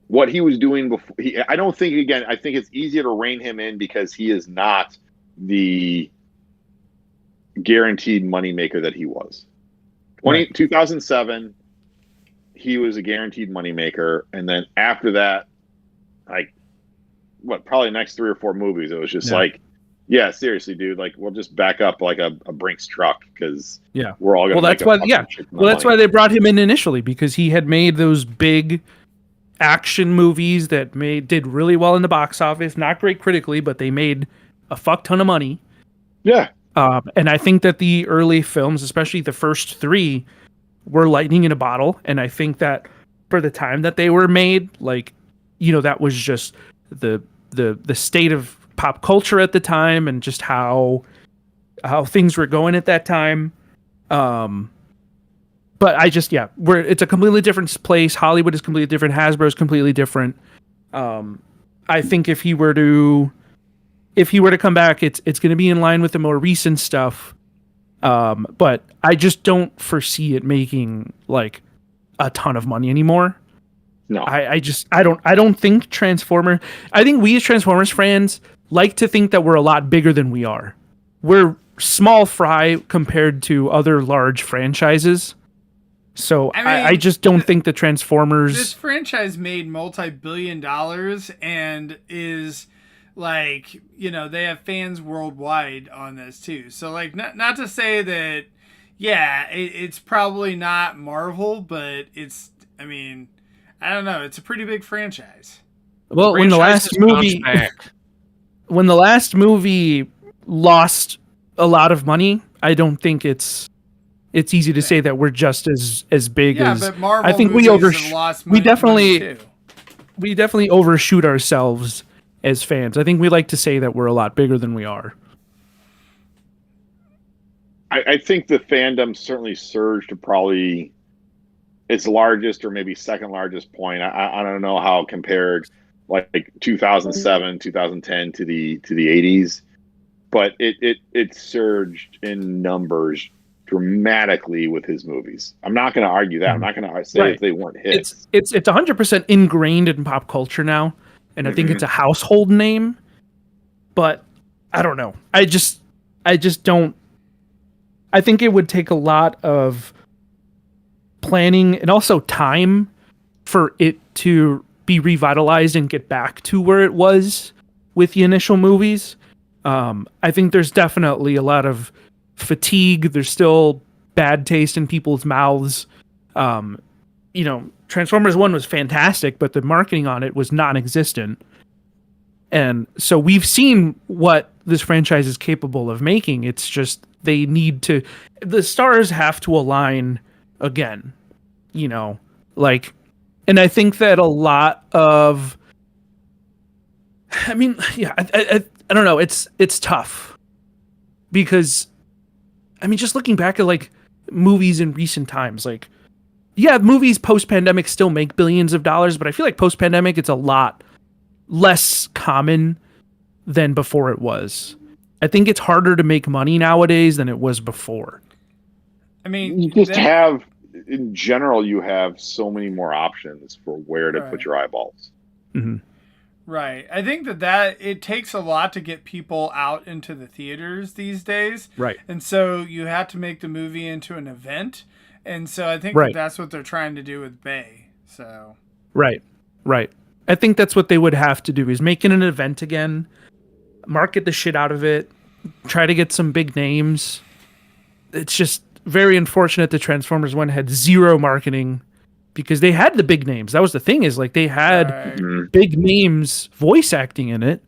Speaker 3: what he was doing before. I don't think, again, I think it's easier to rein him in because he is not the guaranteed moneymaker that he was. 2007, he was a guaranteed moneymaker, and then after that, like, probably the next 3 or 4 movies, it was just like, yeah, seriously, dude, like, we'll just back up like a Brinks truck because we're all gonna.
Speaker 4: That's why they brought him in initially, because he had made those big action movies that did really well in the box office, not great critically, but they made a fuck ton of money.
Speaker 3: Yeah.
Speaker 4: And I think that the early films, especially the first 3, were lightning in a bottle. And I think that for the time that they were made, like, you know, that was just the state of pop culture at the time and just how things were going at that time. But I just, it's a completely different place. Hollywood is completely different. Hasbro is completely different. I think if he were to come back, it's going to be in line with the more recent stuff. But I just don't foresee it making like a ton of money anymore.
Speaker 3: No,
Speaker 4: I don't think Transformer. I think we as Transformers fans like to think that we're a lot bigger than we are. We're small fry compared to other large franchises. So I just don't think the Transformers.
Speaker 2: This franchise made multi-billion dollars and is like, you know, they have fans worldwide on this too. So like, not to say that, it's probably not Marvel, but it's, I mean, I don't know. It's a pretty big franchise.
Speaker 4: Well, when the last movie, when the last movie lost a lot of money, I don't think it's easy to say that we're just as big as.
Speaker 2: But Marvel
Speaker 4: I think
Speaker 2: movies have lost money, money too.
Speaker 4: We definitely overshoot ourselves as fans. I think we like to say that we're a lot bigger than we are.
Speaker 3: I think the fandom certainly surged to probably its largest or maybe second largest point. I don't know how compared like 2007, 2010 to the 80s, but it surged in numbers dramatically with his movies. I'm not going to argue that. I'm not going to say if they weren't hits.
Speaker 4: It's 100% ingrained in pop culture now, and I think it's a household name. But I don't know. I just don't. I think it would take a lot of planning and also time for it to be revitalized and get back to where it was with the initial movies. I think there's definitely a lot of fatigue. There's still bad taste in people's mouths. Transformers 1 was fantastic, but the marketing on it was non-existent. And so we've seen what this franchise is capable of making. It's just the stars have to align again, and I think that a lot of, I don't know. It's tough because, just looking back at movies in recent times, movies post-pandemic still make billions of dollars, but I feel like post-pandemic it's a lot less common than before it was. I think it's harder to make money nowadays than it was before.
Speaker 3: You just have, in general, you have so many more options for where to put your eyeballs.
Speaker 4: Mm-hmm.
Speaker 2: Right. I think that it takes a lot to get people out into the theaters these days.
Speaker 4: Right.
Speaker 2: And so you have to make the movie into an event. And so I think that's what they're trying to do with Bay. So.
Speaker 4: Right. I think that's what they would have to do is make it an event again, market the shit out of it, try to get some big names. It's just very unfortunate that Transformers 1 had zero marketing because they had the big names. That was the thing, is they had big names voice acting in it,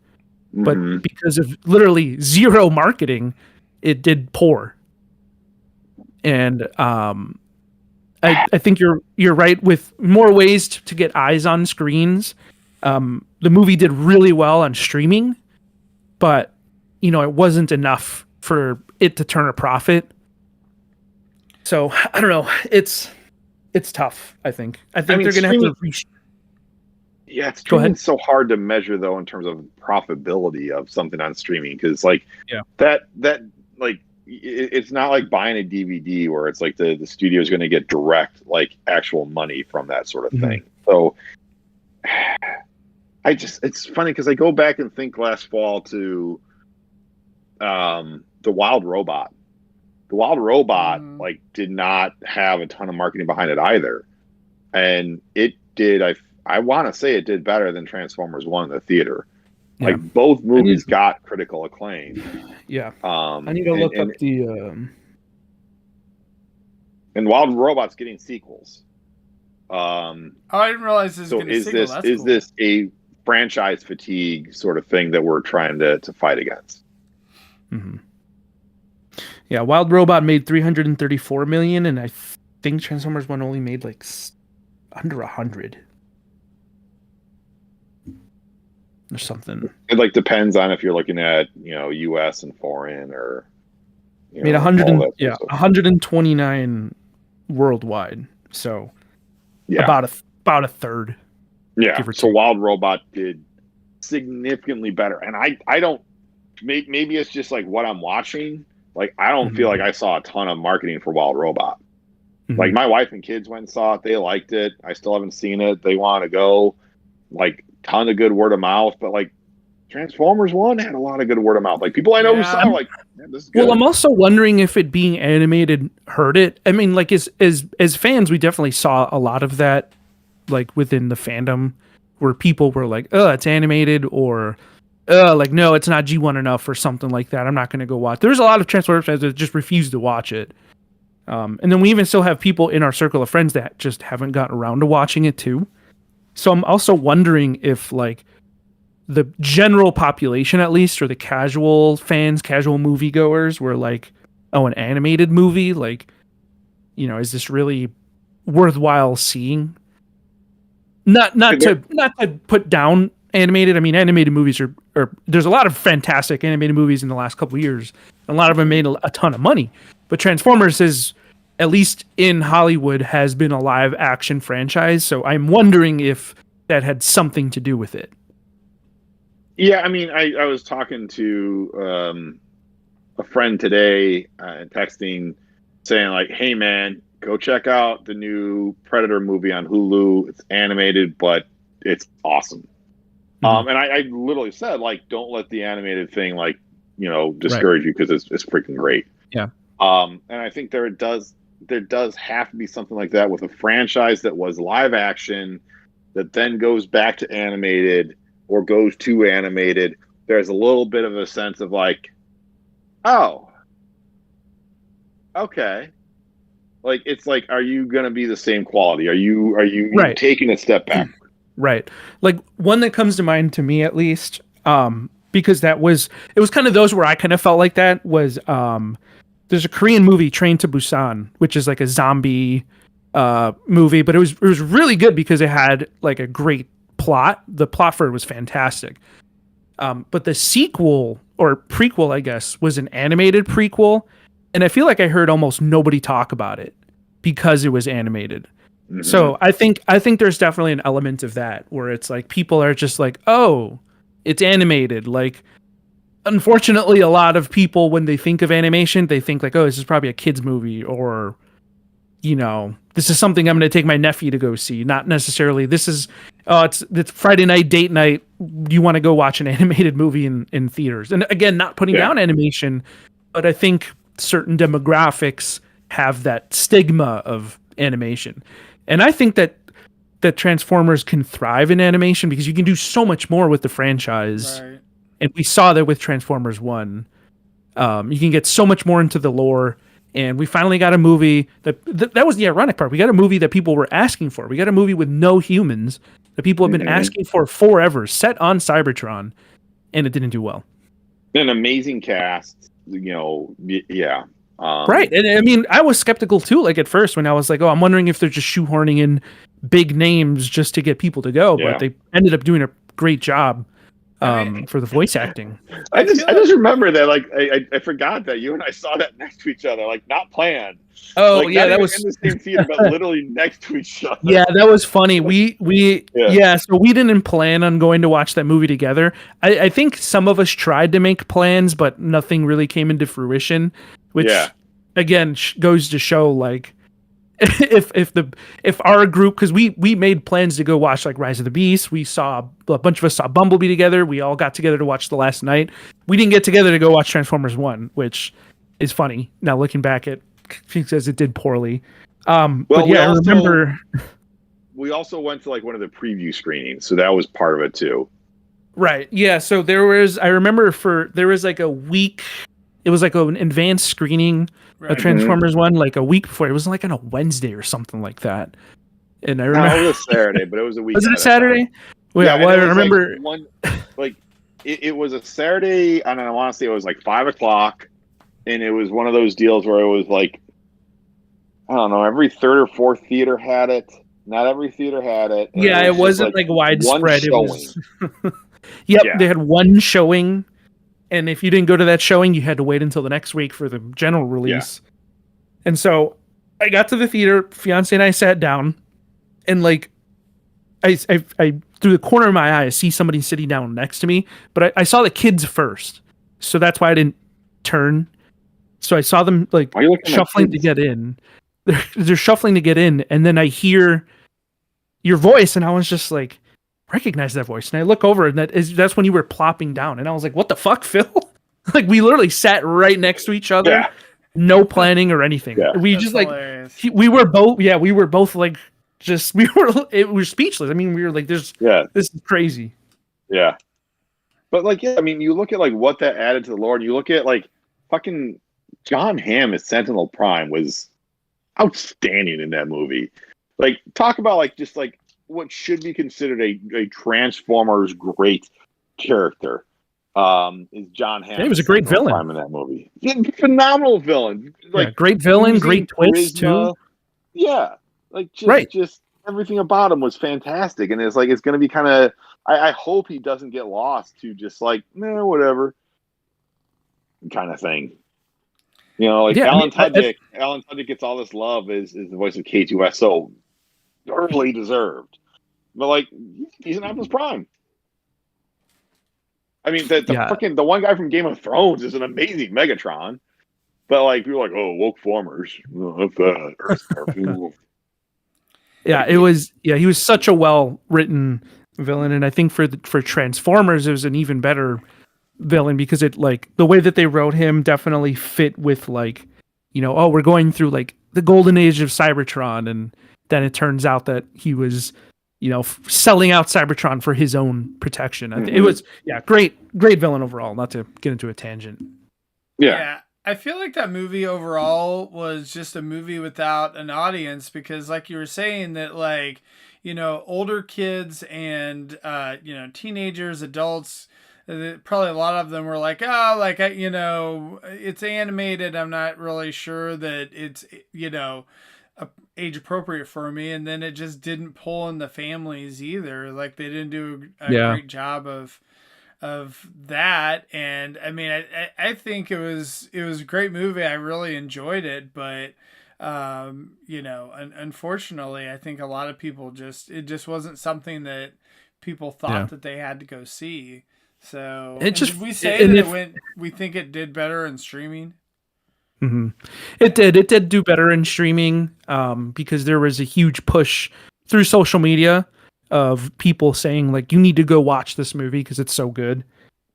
Speaker 4: but because of literally zero marketing, it did poor. And I think you're right with more ways to get eyes on screens. The movie did really well on streaming, but it wasn't enough for it to turn a profit. So I don't know. It's tough. I think they're going to have to reach.
Speaker 3: Yeah, it's streaming's so hard to measure though in terms of profitability of something on streaming because it's not like buying a DVD where it's like the studio is going to get direct actual money from that sort of thing. So it's funny because I go back and think last fall to the Wild Robot. The Wild Robot did not have a ton of marketing behind it either, and it did. I want to say it did better than Transformers 1 in the theater.
Speaker 4: Yeah.
Speaker 3: Both movies got critical acclaim.
Speaker 4: Yeah. I need to look up the.
Speaker 3: And Wild Robot's getting sequels.
Speaker 2: I didn't realize this was getting sequels.
Speaker 3: Is this a franchise fatigue sort of thing that we're trying to fight against?
Speaker 4: Mm-hmm. Yeah, Wild Robot made $334 million, and I think Transformers 1 only made under 100 or something.
Speaker 3: It depends on if you're looking at U.S. and foreign or.
Speaker 4: Made 129 worldwide, so about a third.
Speaker 3: Yeah, so Wild Robot did significantly better, and I don't. Maybe it's just what I'm watching. I don't feel like I saw a ton of marketing for Wild Robot. Mm-hmm. My wife and kids went and saw it. They liked it. I still haven't seen it. They want to go. Ton of good word of mouth, but Transformers 1 had a lot of good word of mouth. People I know who saw man, this is good.
Speaker 4: Well, I'm also wondering if it being animated hurt it. I mean, as fans, we definitely saw a lot of that, within the fandom, where people were oh, it's animated, or no, it's not G1 enough, or something like that. I'm not going to go watch. There's a lot of Transformers fans that just refuse to watch it. And then we even still have people in our circle of friends that just haven't gotten around to watching it too. So I'm also wondering if the general population, at least, or the casual fans, casual moviegoers, were like, "Oh, an animated movie? Like, is this really worthwhile seeing?" Not to put down animated. I mean, animated movies are there's a lot of fantastic animated movies in the last couple of years. A lot of them made a ton of money, but Transformers is, at least in Hollywood, has been a live action franchise. So I'm wondering if that had something to do with it.
Speaker 3: Yeah, I mean, I was talking to a friend today, texting, saying like, "Hey, man, go check out the new Predator movie on Hulu. It's animated, but it's awesome."
Speaker 4: Mm-hmm.
Speaker 3: And I literally said, like, don't let the animated thing, like, discourage you, because it's freaking great.
Speaker 4: Yeah.
Speaker 3: And I think there does have to be something like that with a franchise that was live action that then goes back to animated or goes to animated. There's a little bit of a sense of like, oh, okay. Like, it's like, are you going to be the same quality? Are you
Speaker 4: Right.
Speaker 3: taking a step back?
Speaker 4: Right. Like, one that comes to mind, to me at least, because it was kind of those where I kind of felt like that was, there's a Korean movie, Train to Busan, which is like a zombie movie, but it was really good because it had like a great plot. The plot for it was fantastic. But the sequel, or prequel, I guess, was an animated prequel, and I feel like I heard almost nobody talk about it because it was animated. Mm-hmm. So I think there's definitely an element of that where it's like people are just like, oh, it's animated. Like, unfortunately, a lot of people, when they think of animation, they think like, oh, this is probably a kid's movie, or this is something I'm going to take my nephew to go see. Not necessarily, this is, it's Friday night, date night. You want to go watch an animated movie in theaters. And again, not putting down animation, but I think certain demographics have that stigma of animation. And I think that Transformers can thrive in animation because you can do so much more with the franchise. Right. And we saw that with Transformers 1. You can get so much more into the lore. And we finally got a movie that was the ironic part. We got a movie that people were asking for. We got a movie with no humans that people have been asking for forever, set on Cybertron, and it didn't do well.
Speaker 3: An amazing cast, yeah.
Speaker 4: Right. And I mean, I was skeptical too, like at first, when I was like, oh, I'm wondering if they're just shoehorning in big names just to get people to go. But they ended up doing a great job. For the voice acting.
Speaker 3: I just remember that, like, I forgot that you and I saw that next to each other, like, not planned.
Speaker 4: Oh,
Speaker 3: like,
Speaker 4: yeah, that was
Speaker 3: in the same theater, but literally next to each other.
Speaker 4: Yeah, that was funny. So we didn't plan on going to watch that movie together. I think some of us tried to make plans, but nothing really came into fruition, which again goes to show, like, if our group, because we made plans to go watch like Rise of the Beast, a bunch of us saw Bumblebee together, we all got together to watch The Last Night. We didn't get together to go watch Transformers 1, which is funny now looking back at, because it did poorly. But yeah, I remember
Speaker 3: we also went to like one of the preview screenings, so that was part of it too.
Speaker 4: Right. Yeah, so there was like a week, it was like an advanced screening of Transformers 1, like a week before. It was like on a Wednesday or something like that. And I remember
Speaker 3: it was a Saturday, but it was a week.
Speaker 4: Was it a Saturday? Well, yeah, I remember
Speaker 3: it was a Saturday, and I want to say it was like 5:00, and it was one of those deals where it was like, I don't know, every third or fourth theater had it. Not every theater had it.
Speaker 4: Yeah, it wasn't like widespread. It was. Yep, they had one showing. And if you didn't go to that showing, you had to wait until the next week for the general release. Yeah. And so I got to the theater, fiance and I sat down, and like I through the corner of my eye, I see somebody sitting down next to me, but I saw the kids first. So that's why I didn't turn. So I saw them like shuffling to get in. They're shuffling to get in, and then I hear your voice, and I was just like, recognize that voice, and I look over, and that's when you were plopping down, and I was like, what the fuck, Phil? Like, we literally sat right next to each other, no planning or anything. We just hilarious. We were both like, just we were speechless. I mean, we were like, this is crazy.
Speaker 3: Yeah, but like, I mean, you look at like what that added to the lore, and you look at like fucking John Hamm as Sentinel Prime was outstanding in that movie. Like, talk about like just like what should be considered a Transformers great character is John Hamm.
Speaker 4: He was a great villain.
Speaker 3: Prime in that movie. Phenomenal villain. Like,
Speaker 4: great villain, great twist too.
Speaker 3: Yeah, like
Speaker 4: Right.
Speaker 3: just everything about him was fantastic, and it's like it's going to be kind of. I hope he doesn't get lost to just like whatever kind of thing. You know, like Alan Tudyk. Alan Tudyk gets all this love as the voice of K2SO, thoroughly deserved. But like, he's in Optimus Prime. I mean, the one guy from Game of Thrones is an amazing Megatron. But like, people are like, oh, woke farmers. Oh,
Speaker 4: yeah, it was. Yeah, he was such a well-written villain, and I think for Transformers, it was an even better villain because it like the way that they wrote him definitely fit with like, we're going through like the golden age of Cybertron, and then it turns out that he was, selling out Cybertron for his own protection. Mm-hmm. It was great villain overall. Not to get into a tangent.
Speaker 2: Yeah. I feel like that movie overall was just a movie without an audience because, like you were saying, that like, older kids and teenagers, adults. Probably a lot of them were like, it's animated. I'm not really sure that it's, age appropriate for me. And then it just didn't pull in the families either. Like they didn't do a great job of that. And I mean, I think it was a great movie. I really enjoyed it, but unfortunately, I think a lot of people it just wasn't something that people thought that they had to go see. So did we say that we think it did better in streaming?
Speaker 4: Mm-hmm. It did do better in streaming because there was a huge push through social media of people saying like, you need to go watch this movie because it's so good.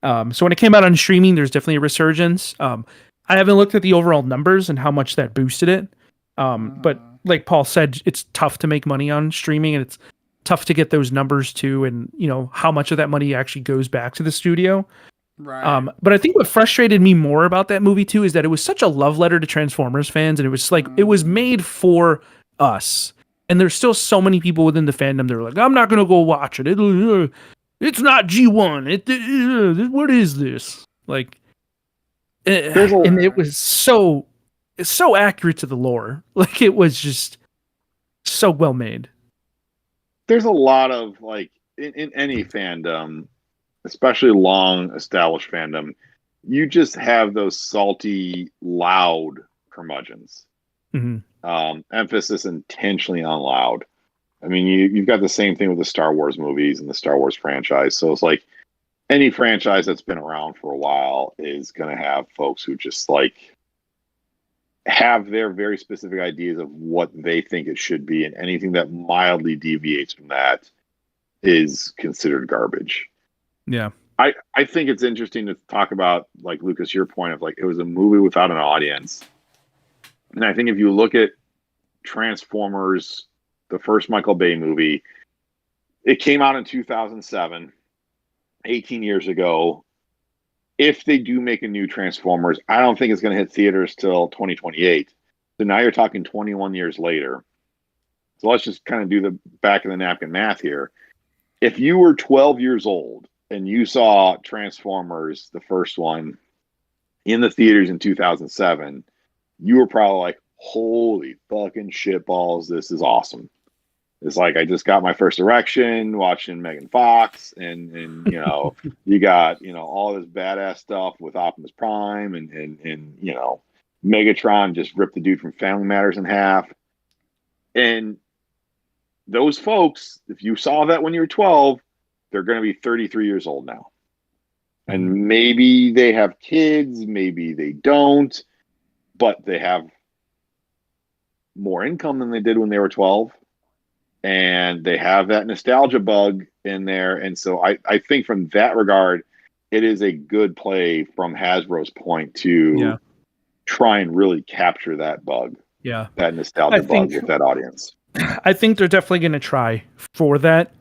Speaker 4: So when it came out on streaming, there's definitely a resurgence. I haven't looked at the overall numbers and how much that boosted it. But like Paul said, it's tough to make money on streaming, and it's tough to get those numbers too, and how much of that money actually goes back to the studio.
Speaker 2: Right.
Speaker 4: But I think what frustrated me more about that movie too is that it was such a love letter to Transformers fans, and it was like it was made for us. And there's still so many people within the fandom that are like, I'm not gonna go watch it. It's not G1. What is this? Like, and it was so accurate to the lore. Like it was just so well made.
Speaker 3: There's a lot of like in any fandom, especially long established fandom, you just have those salty, loud curmudgeons.
Speaker 4: Mm-hmm.
Speaker 3: Emphasis intentionally on loud. I mean, you've got the same thing with the Star Wars movies and the Star Wars franchise. So it's like any franchise that's been around for a while is going to have folks who just like have their very specific ideas of what they think it should be, and anything that mildly deviates from that is considered garbage.
Speaker 4: Yeah.
Speaker 3: I think it's interesting to talk about, like, Lucas, your point of like, it was a movie without an audience. And I think if you look at Transformers, the first Michael Bay movie, it came out in 2007, 18 years ago. If they do make a new Transformers, I don't think it's going to hit theaters till 2028. So now you're talking 21 years later. So let's just kind of do the back of the napkin math here. If you were 12 years old and you saw Transformers, the first one, in the theaters in 2007, you were probably like, holy fucking shitballs, this is awesome. It's like, I just got my first erection watching Megan Fox, and you got, all this badass stuff with Optimus Prime, and Megatron just ripped the dude from Family Matters in half. And those folks, if you saw that when you were 12, they're going to be 33 years old now. And maybe they have kids, maybe they don't, but they have more income than they did when they were 12. And they have that nostalgia bug in there. And so I think from that regard, it is a good play from Hasbro's point to try and really capture that bug.
Speaker 4: Yeah.
Speaker 3: That nostalgia bug with that audience.
Speaker 4: I think they're definitely going to try for that.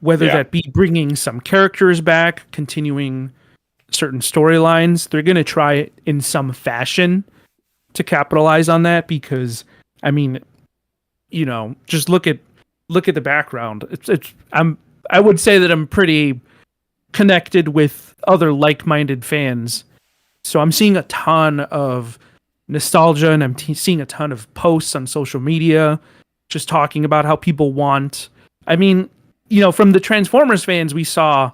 Speaker 4: Whether that be bringing some characters back, continuing certain storylines, they're going to try it in some fashion to capitalize on that. Because, I mean, just look at the background. I would say that I'm pretty connected with other like-minded fans. So I'm seeing a ton of nostalgia, and I'm seeing a ton of posts on social media just talking about how people want. I mean, from the Transformers fans, we saw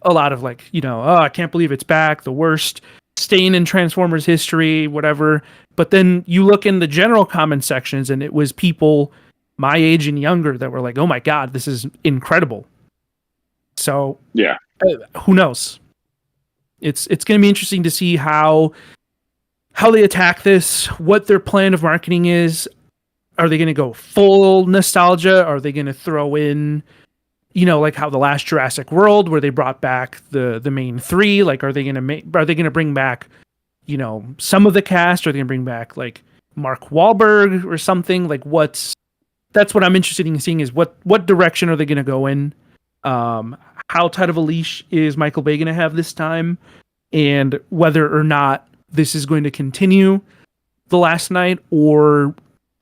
Speaker 4: a lot of like, oh, I can't believe it's back, the worst stain in Transformers history, whatever. But then you look in the general comment sections, and it was people my age and younger that were like, oh my God, this is incredible. So
Speaker 3: yeah,
Speaker 4: who knows? It's going to be interesting to see how they attack this, what their plan of marketing is. Are they going to go full nostalgia? Are they going to throw in, like how the last Jurassic World, where they brought back the main three? Like, are they going to bring back, some of the cast? Are they going to bring back like Mark Wahlberg or something? Like, that's what I'm interested in seeing, is what direction are they going to go in? How tight of a leash is Michael Bay going to have this time, and whether or not this is going to continue the last night, or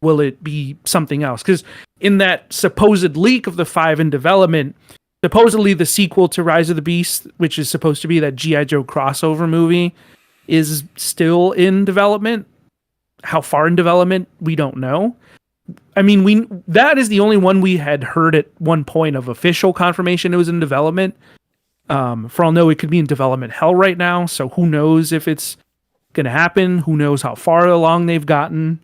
Speaker 4: will it be something else? Because in that supposed leak of the 5 in development, supposedly the sequel to Rise of the Beast, which is supposed to be that G.I. Joe crossover movie, is still in development. How far in development, we don't know. I mean, that is the only one we had heard at one point of official confirmation it was in development. For all know, it could be in development hell right now, so who knows if it's going to happen? Who knows how far along they've gotten?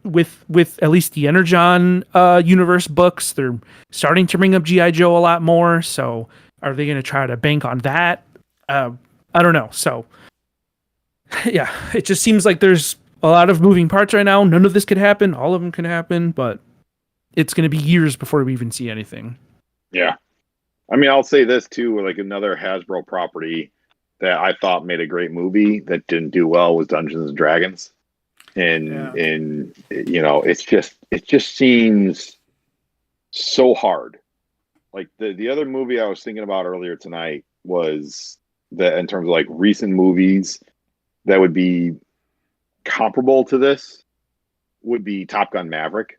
Speaker 4: With at least the Energon universe books, they're starting to bring up G.I. Joe a lot more. So are they going to try to bank on that? I don't know. So yeah, it just seems like there's a lot of moving parts right now. None of this could happen. All of them can happen, but it's going to be years before we even see anything.
Speaker 3: Yeah. I mean, I'll say this too, like another Hasbro property that I thought made a great movie that didn't do well was Dungeons and Dragons. And it just seems so hard. Like the other movie I was thinking about earlier tonight was that, in terms of like recent movies that would be comparable to this, would be Top Gun Maverick,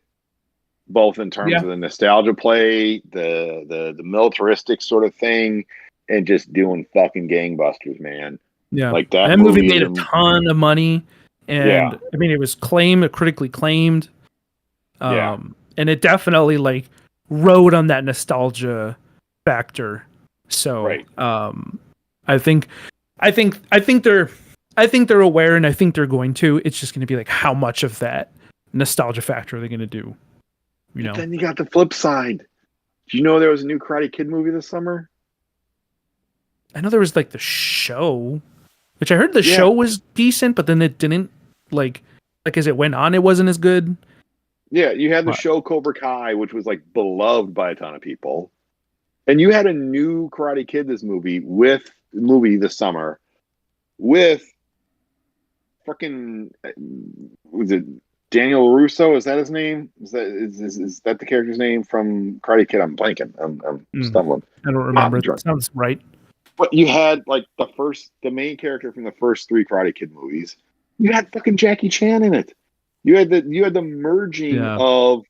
Speaker 3: both in terms of the nostalgia play, the militaristic sort of thing, and just doing fucking gangbusters, man.
Speaker 4: Yeah,
Speaker 3: like that
Speaker 4: movie made a ton of money, and I mean, it was critically claimed, and it definitely like rode on that nostalgia factor. So, I think they're aware, and I think they're going to. It's just going to be like, how much of that nostalgia factor are they going to do?
Speaker 3: But then you got the flip side. Do you know there was a new Karate Kid movie this summer?
Speaker 4: I know there was like the show, which I heard the show was decent, but then it didn't like as it went on, it wasn't as good.
Speaker 3: Yeah, you had the show Cobra Kai, which was like beloved by a ton of people, and you had a new Karate Kid this summer with freaking, was it Daniel Russo? Is that his name? Is that the character's name from Karate Kid? I'm blanking. I'm stumbling.
Speaker 4: I don't remember. That sounds right.
Speaker 3: But you had like the main character from the first 3 Karate Kid movies. You had fucking Jackie Chan in it. You had the merging of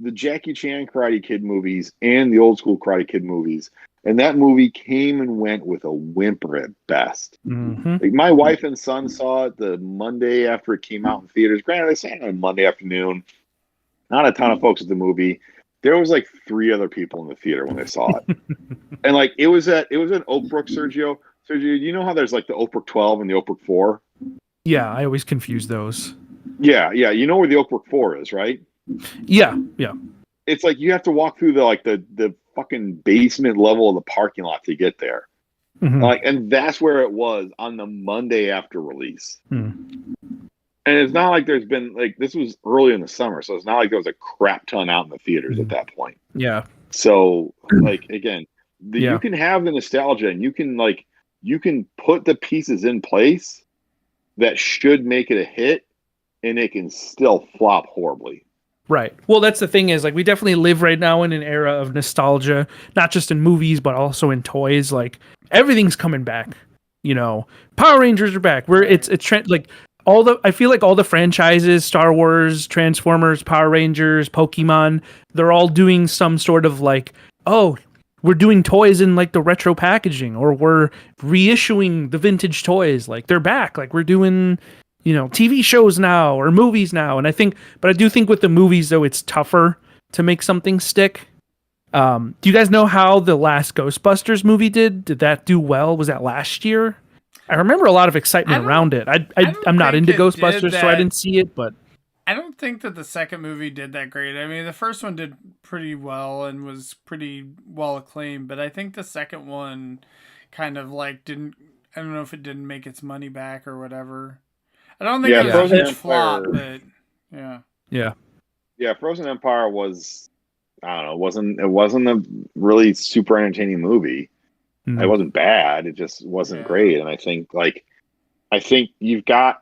Speaker 3: the Jackie Chan Karate Kid movies and the old school Karate Kid movies. And that movie came and went with a whimper at best.
Speaker 4: Mm-hmm.
Speaker 3: Like, my wife and son saw it the Monday after it came out in theaters. Granted, they saw it on Monday afternoon. Not a ton of folks at the movie. There was like 3 other people in the theater when they saw it. And like it was an Oak Brook, Sergio. Sergio, you know how there's like the Oak Brook 12 and the Oak Brook 4?
Speaker 4: Yeah, I always confuse those.
Speaker 3: Yeah. You know where the Oak Brook 4 is, right?
Speaker 4: Yeah.
Speaker 3: It's like you have to walk through the fucking basement level of the parking lot to get there.
Speaker 4: Mm-hmm.
Speaker 3: And that's where it was on the Monday after release.
Speaker 4: Mm.
Speaker 3: And it's not like there's been like, this was early in the summer, so it's not like there was a crap ton out in the theaters at that point.
Speaker 4: Yeah.
Speaker 3: So like, again, you can have the nostalgia, and you can put the pieces in place that should make it a hit, and it can still flop horribly.
Speaker 4: Right. Well, that's the thing, is like we definitely live right now in an era of nostalgia, not just in movies, but also in toys. Like everything's coming back. Power Rangers are back. I feel like all the franchises, Star Wars, Transformers, Power Rangers, Pokemon, they're all doing some sort of like, oh, we're doing toys in like the retro packaging, or we're reissuing the vintage toys. Like they're back. Like we're doing, TV shows now or movies now. And I do think with the movies though, it's tougher to make something stick. Do you guys know how the last Ghostbusters movie did? Did that do well? Was that last year? I remember a lot of excitement around it. I'm not into Ghostbusters, so I didn't see it, but
Speaker 2: I don't think that the second movie did that great. I mean, the first one did pretty well and was pretty well acclaimed, but I think the second one kind of like didn't. I don't know if it didn't make its money back or whatever. I don't think it was a huge flop, but
Speaker 3: yeah. Frozen Empire was, I don't know, it wasn't a really super entertaining movie.
Speaker 4: Mm-hmm.
Speaker 3: It wasn't bad. It just wasn't great. And I think you've got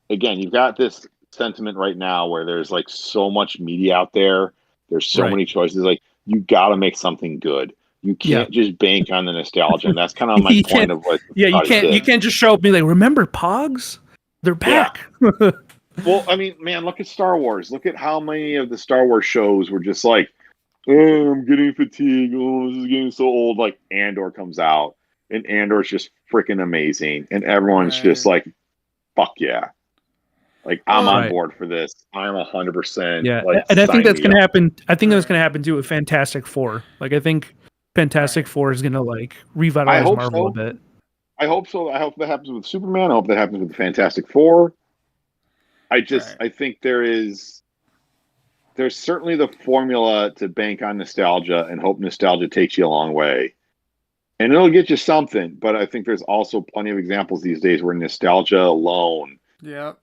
Speaker 3: this sentiment right now where there's like so much media out there. There's so many choices. Like you got to make something good. You can't just bank on the nostalgia. And that's kind of my point of what.
Speaker 4: Yeah, you can't just show up and be like, remember Pogs? They're back.
Speaker 3: Yeah. Well, I mean, man, look at Star Wars. Look at how many of the Star Wars shows were just like, oh, I'm getting fatigued. Oh, this is getting so old. Like Andor comes out, and Andor's just freaking amazing, and everyone's just like, "Fuck yeah!" Like I'm on board for this. I'm 100%.
Speaker 4: Yeah,
Speaker 3: like,
Speaker 4: and I think that's gonna happen. I think that's gonna happen too with Fantastic Four. Like I think Fantastic Four is gonna like revitalize Marvel a bit.
Speaker 3: I hope so. I hope that happens with Superman. I hope that happens with the Fantastic Four. I think there's certainly the formula to bank on nostalgia and hope nostalgia takes you a long way. And it'll get you something, but I think there's also plenty of examples these days where nostalgia alone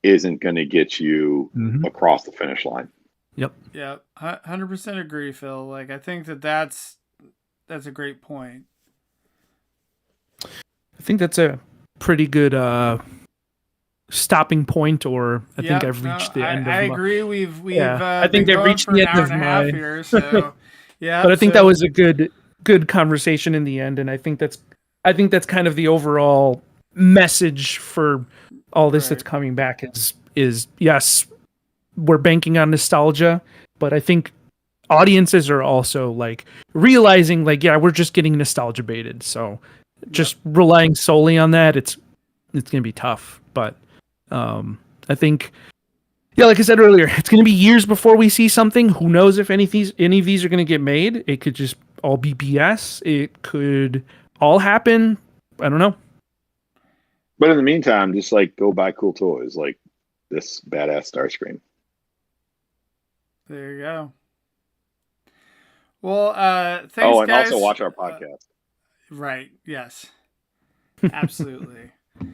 Speaker 3: isn't going to get you across the finish line.
Speaker 2: Yep. 100% agree, Phil. Like, I think that's a great point.
Speaker 4: I think that's a pretty good stopping point, or I think I've reached the end of
Speaker 2: I agree. We've
Speaker 4: I think they've reached the end of my
Speaker 2: here, so yeah.
Speaker 4: But I think that was a good conversation in the end, and I think that's kind of the overall message for all this that's coming back is yes, we're banking on nostalgia, but I think audiences are also like realizing like, yeah, we're just getting nostalgia baited. So just relying solely on that, it's going to be tough. But I think, like I said earlier, it's going to be years before we see something. Who knows if any of these are going to get made? It could just all be BS. It could all happen. I don't know.
Speaker 3: But in the meantime, just like go buy cool toys like this badass Starscream.
Speaker 2: There you go. Well, thanks,
Speaker 3: and
Speaker 2: guys.
Speaker 3: also watch our podcast.
Speaker 2: Right. Yes. Absolutely.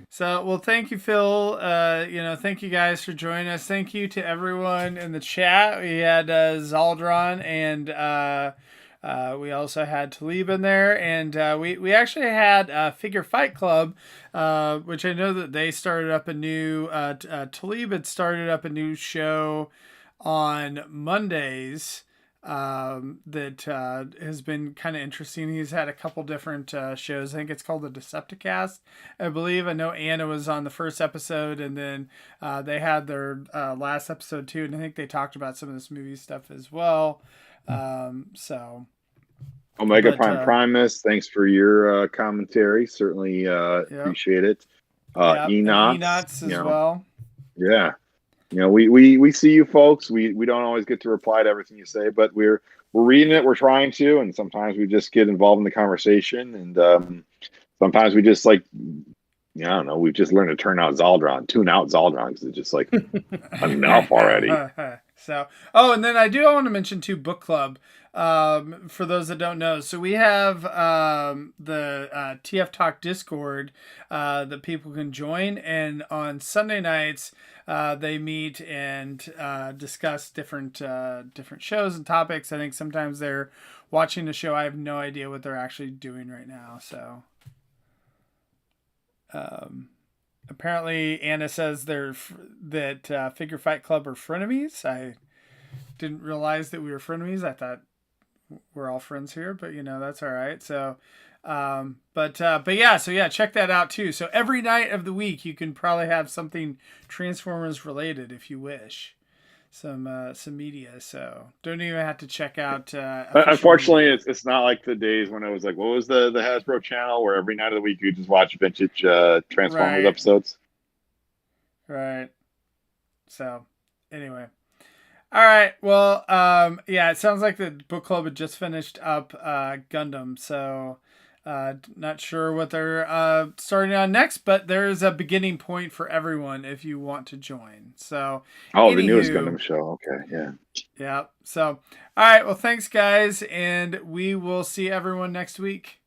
Speaker 2: So, well, thank you, Phil. Thank you guys for joining us. Thank you to everyone in the chat. We had Zaldron, and we also had Talib in there, and we actually had Figure Fight Club, which I know that they started up a new. Talib had started up a new show on Mondays. That has been kind of interesting. He's had a couple different shows. I think it's called the Decepticast, I believe. I know Anna was on the first episode, and then they had their last episode too, and I think they talked about some of this movie stuff as well.
Speaker 3: Omega Primus, thanks for your commentary. Certainly appreciate it.
Speaker 2: Enots as well.
Speaker 3: Yeah. We see you folks. We don't always get to reply to everything you say, but we're reading it. We're trying to, and sometimes we just get involved in the conversation, and sometimes we just like, I don't know. We've just learned to tune out Zaldron because it's just like enough already.
Speaker 2: So, and then I want to mention too, book club. For those that don't know, so we have the TF Talk Discord that people can join, and on Sunday nights they meet and discuss different shows and topics. I think sometimes they're watching the show. I have no idea what they're actually doing right now. So apparently Anna says that Figure Fight Club are frenemies. I didn't realize that we were frenemies. I thought we're all friends here, but that's all right. So, but yeah, check that out too. So every night of the week, you can probably have something Transformers related if you wish. some media. So don't even have to check out.
Speaker 3: Unfortunately, it's not like the days when it was like, what was the Hasbro channel where every night of the week you just watch vintage Transformers episodes.
Speaker 2: Right. So anyway. All right. Well, yeah, it sounds like the book club had just finished up Gundam. So not sure what they're starting on next, but there's a beginning point for everyone if you want to join. So
Speaker 3: the newest Gundam show. Okay, yeah.
Speaker 2: Yeah. So all right. Well, thanks guys, and we will see everyone next week.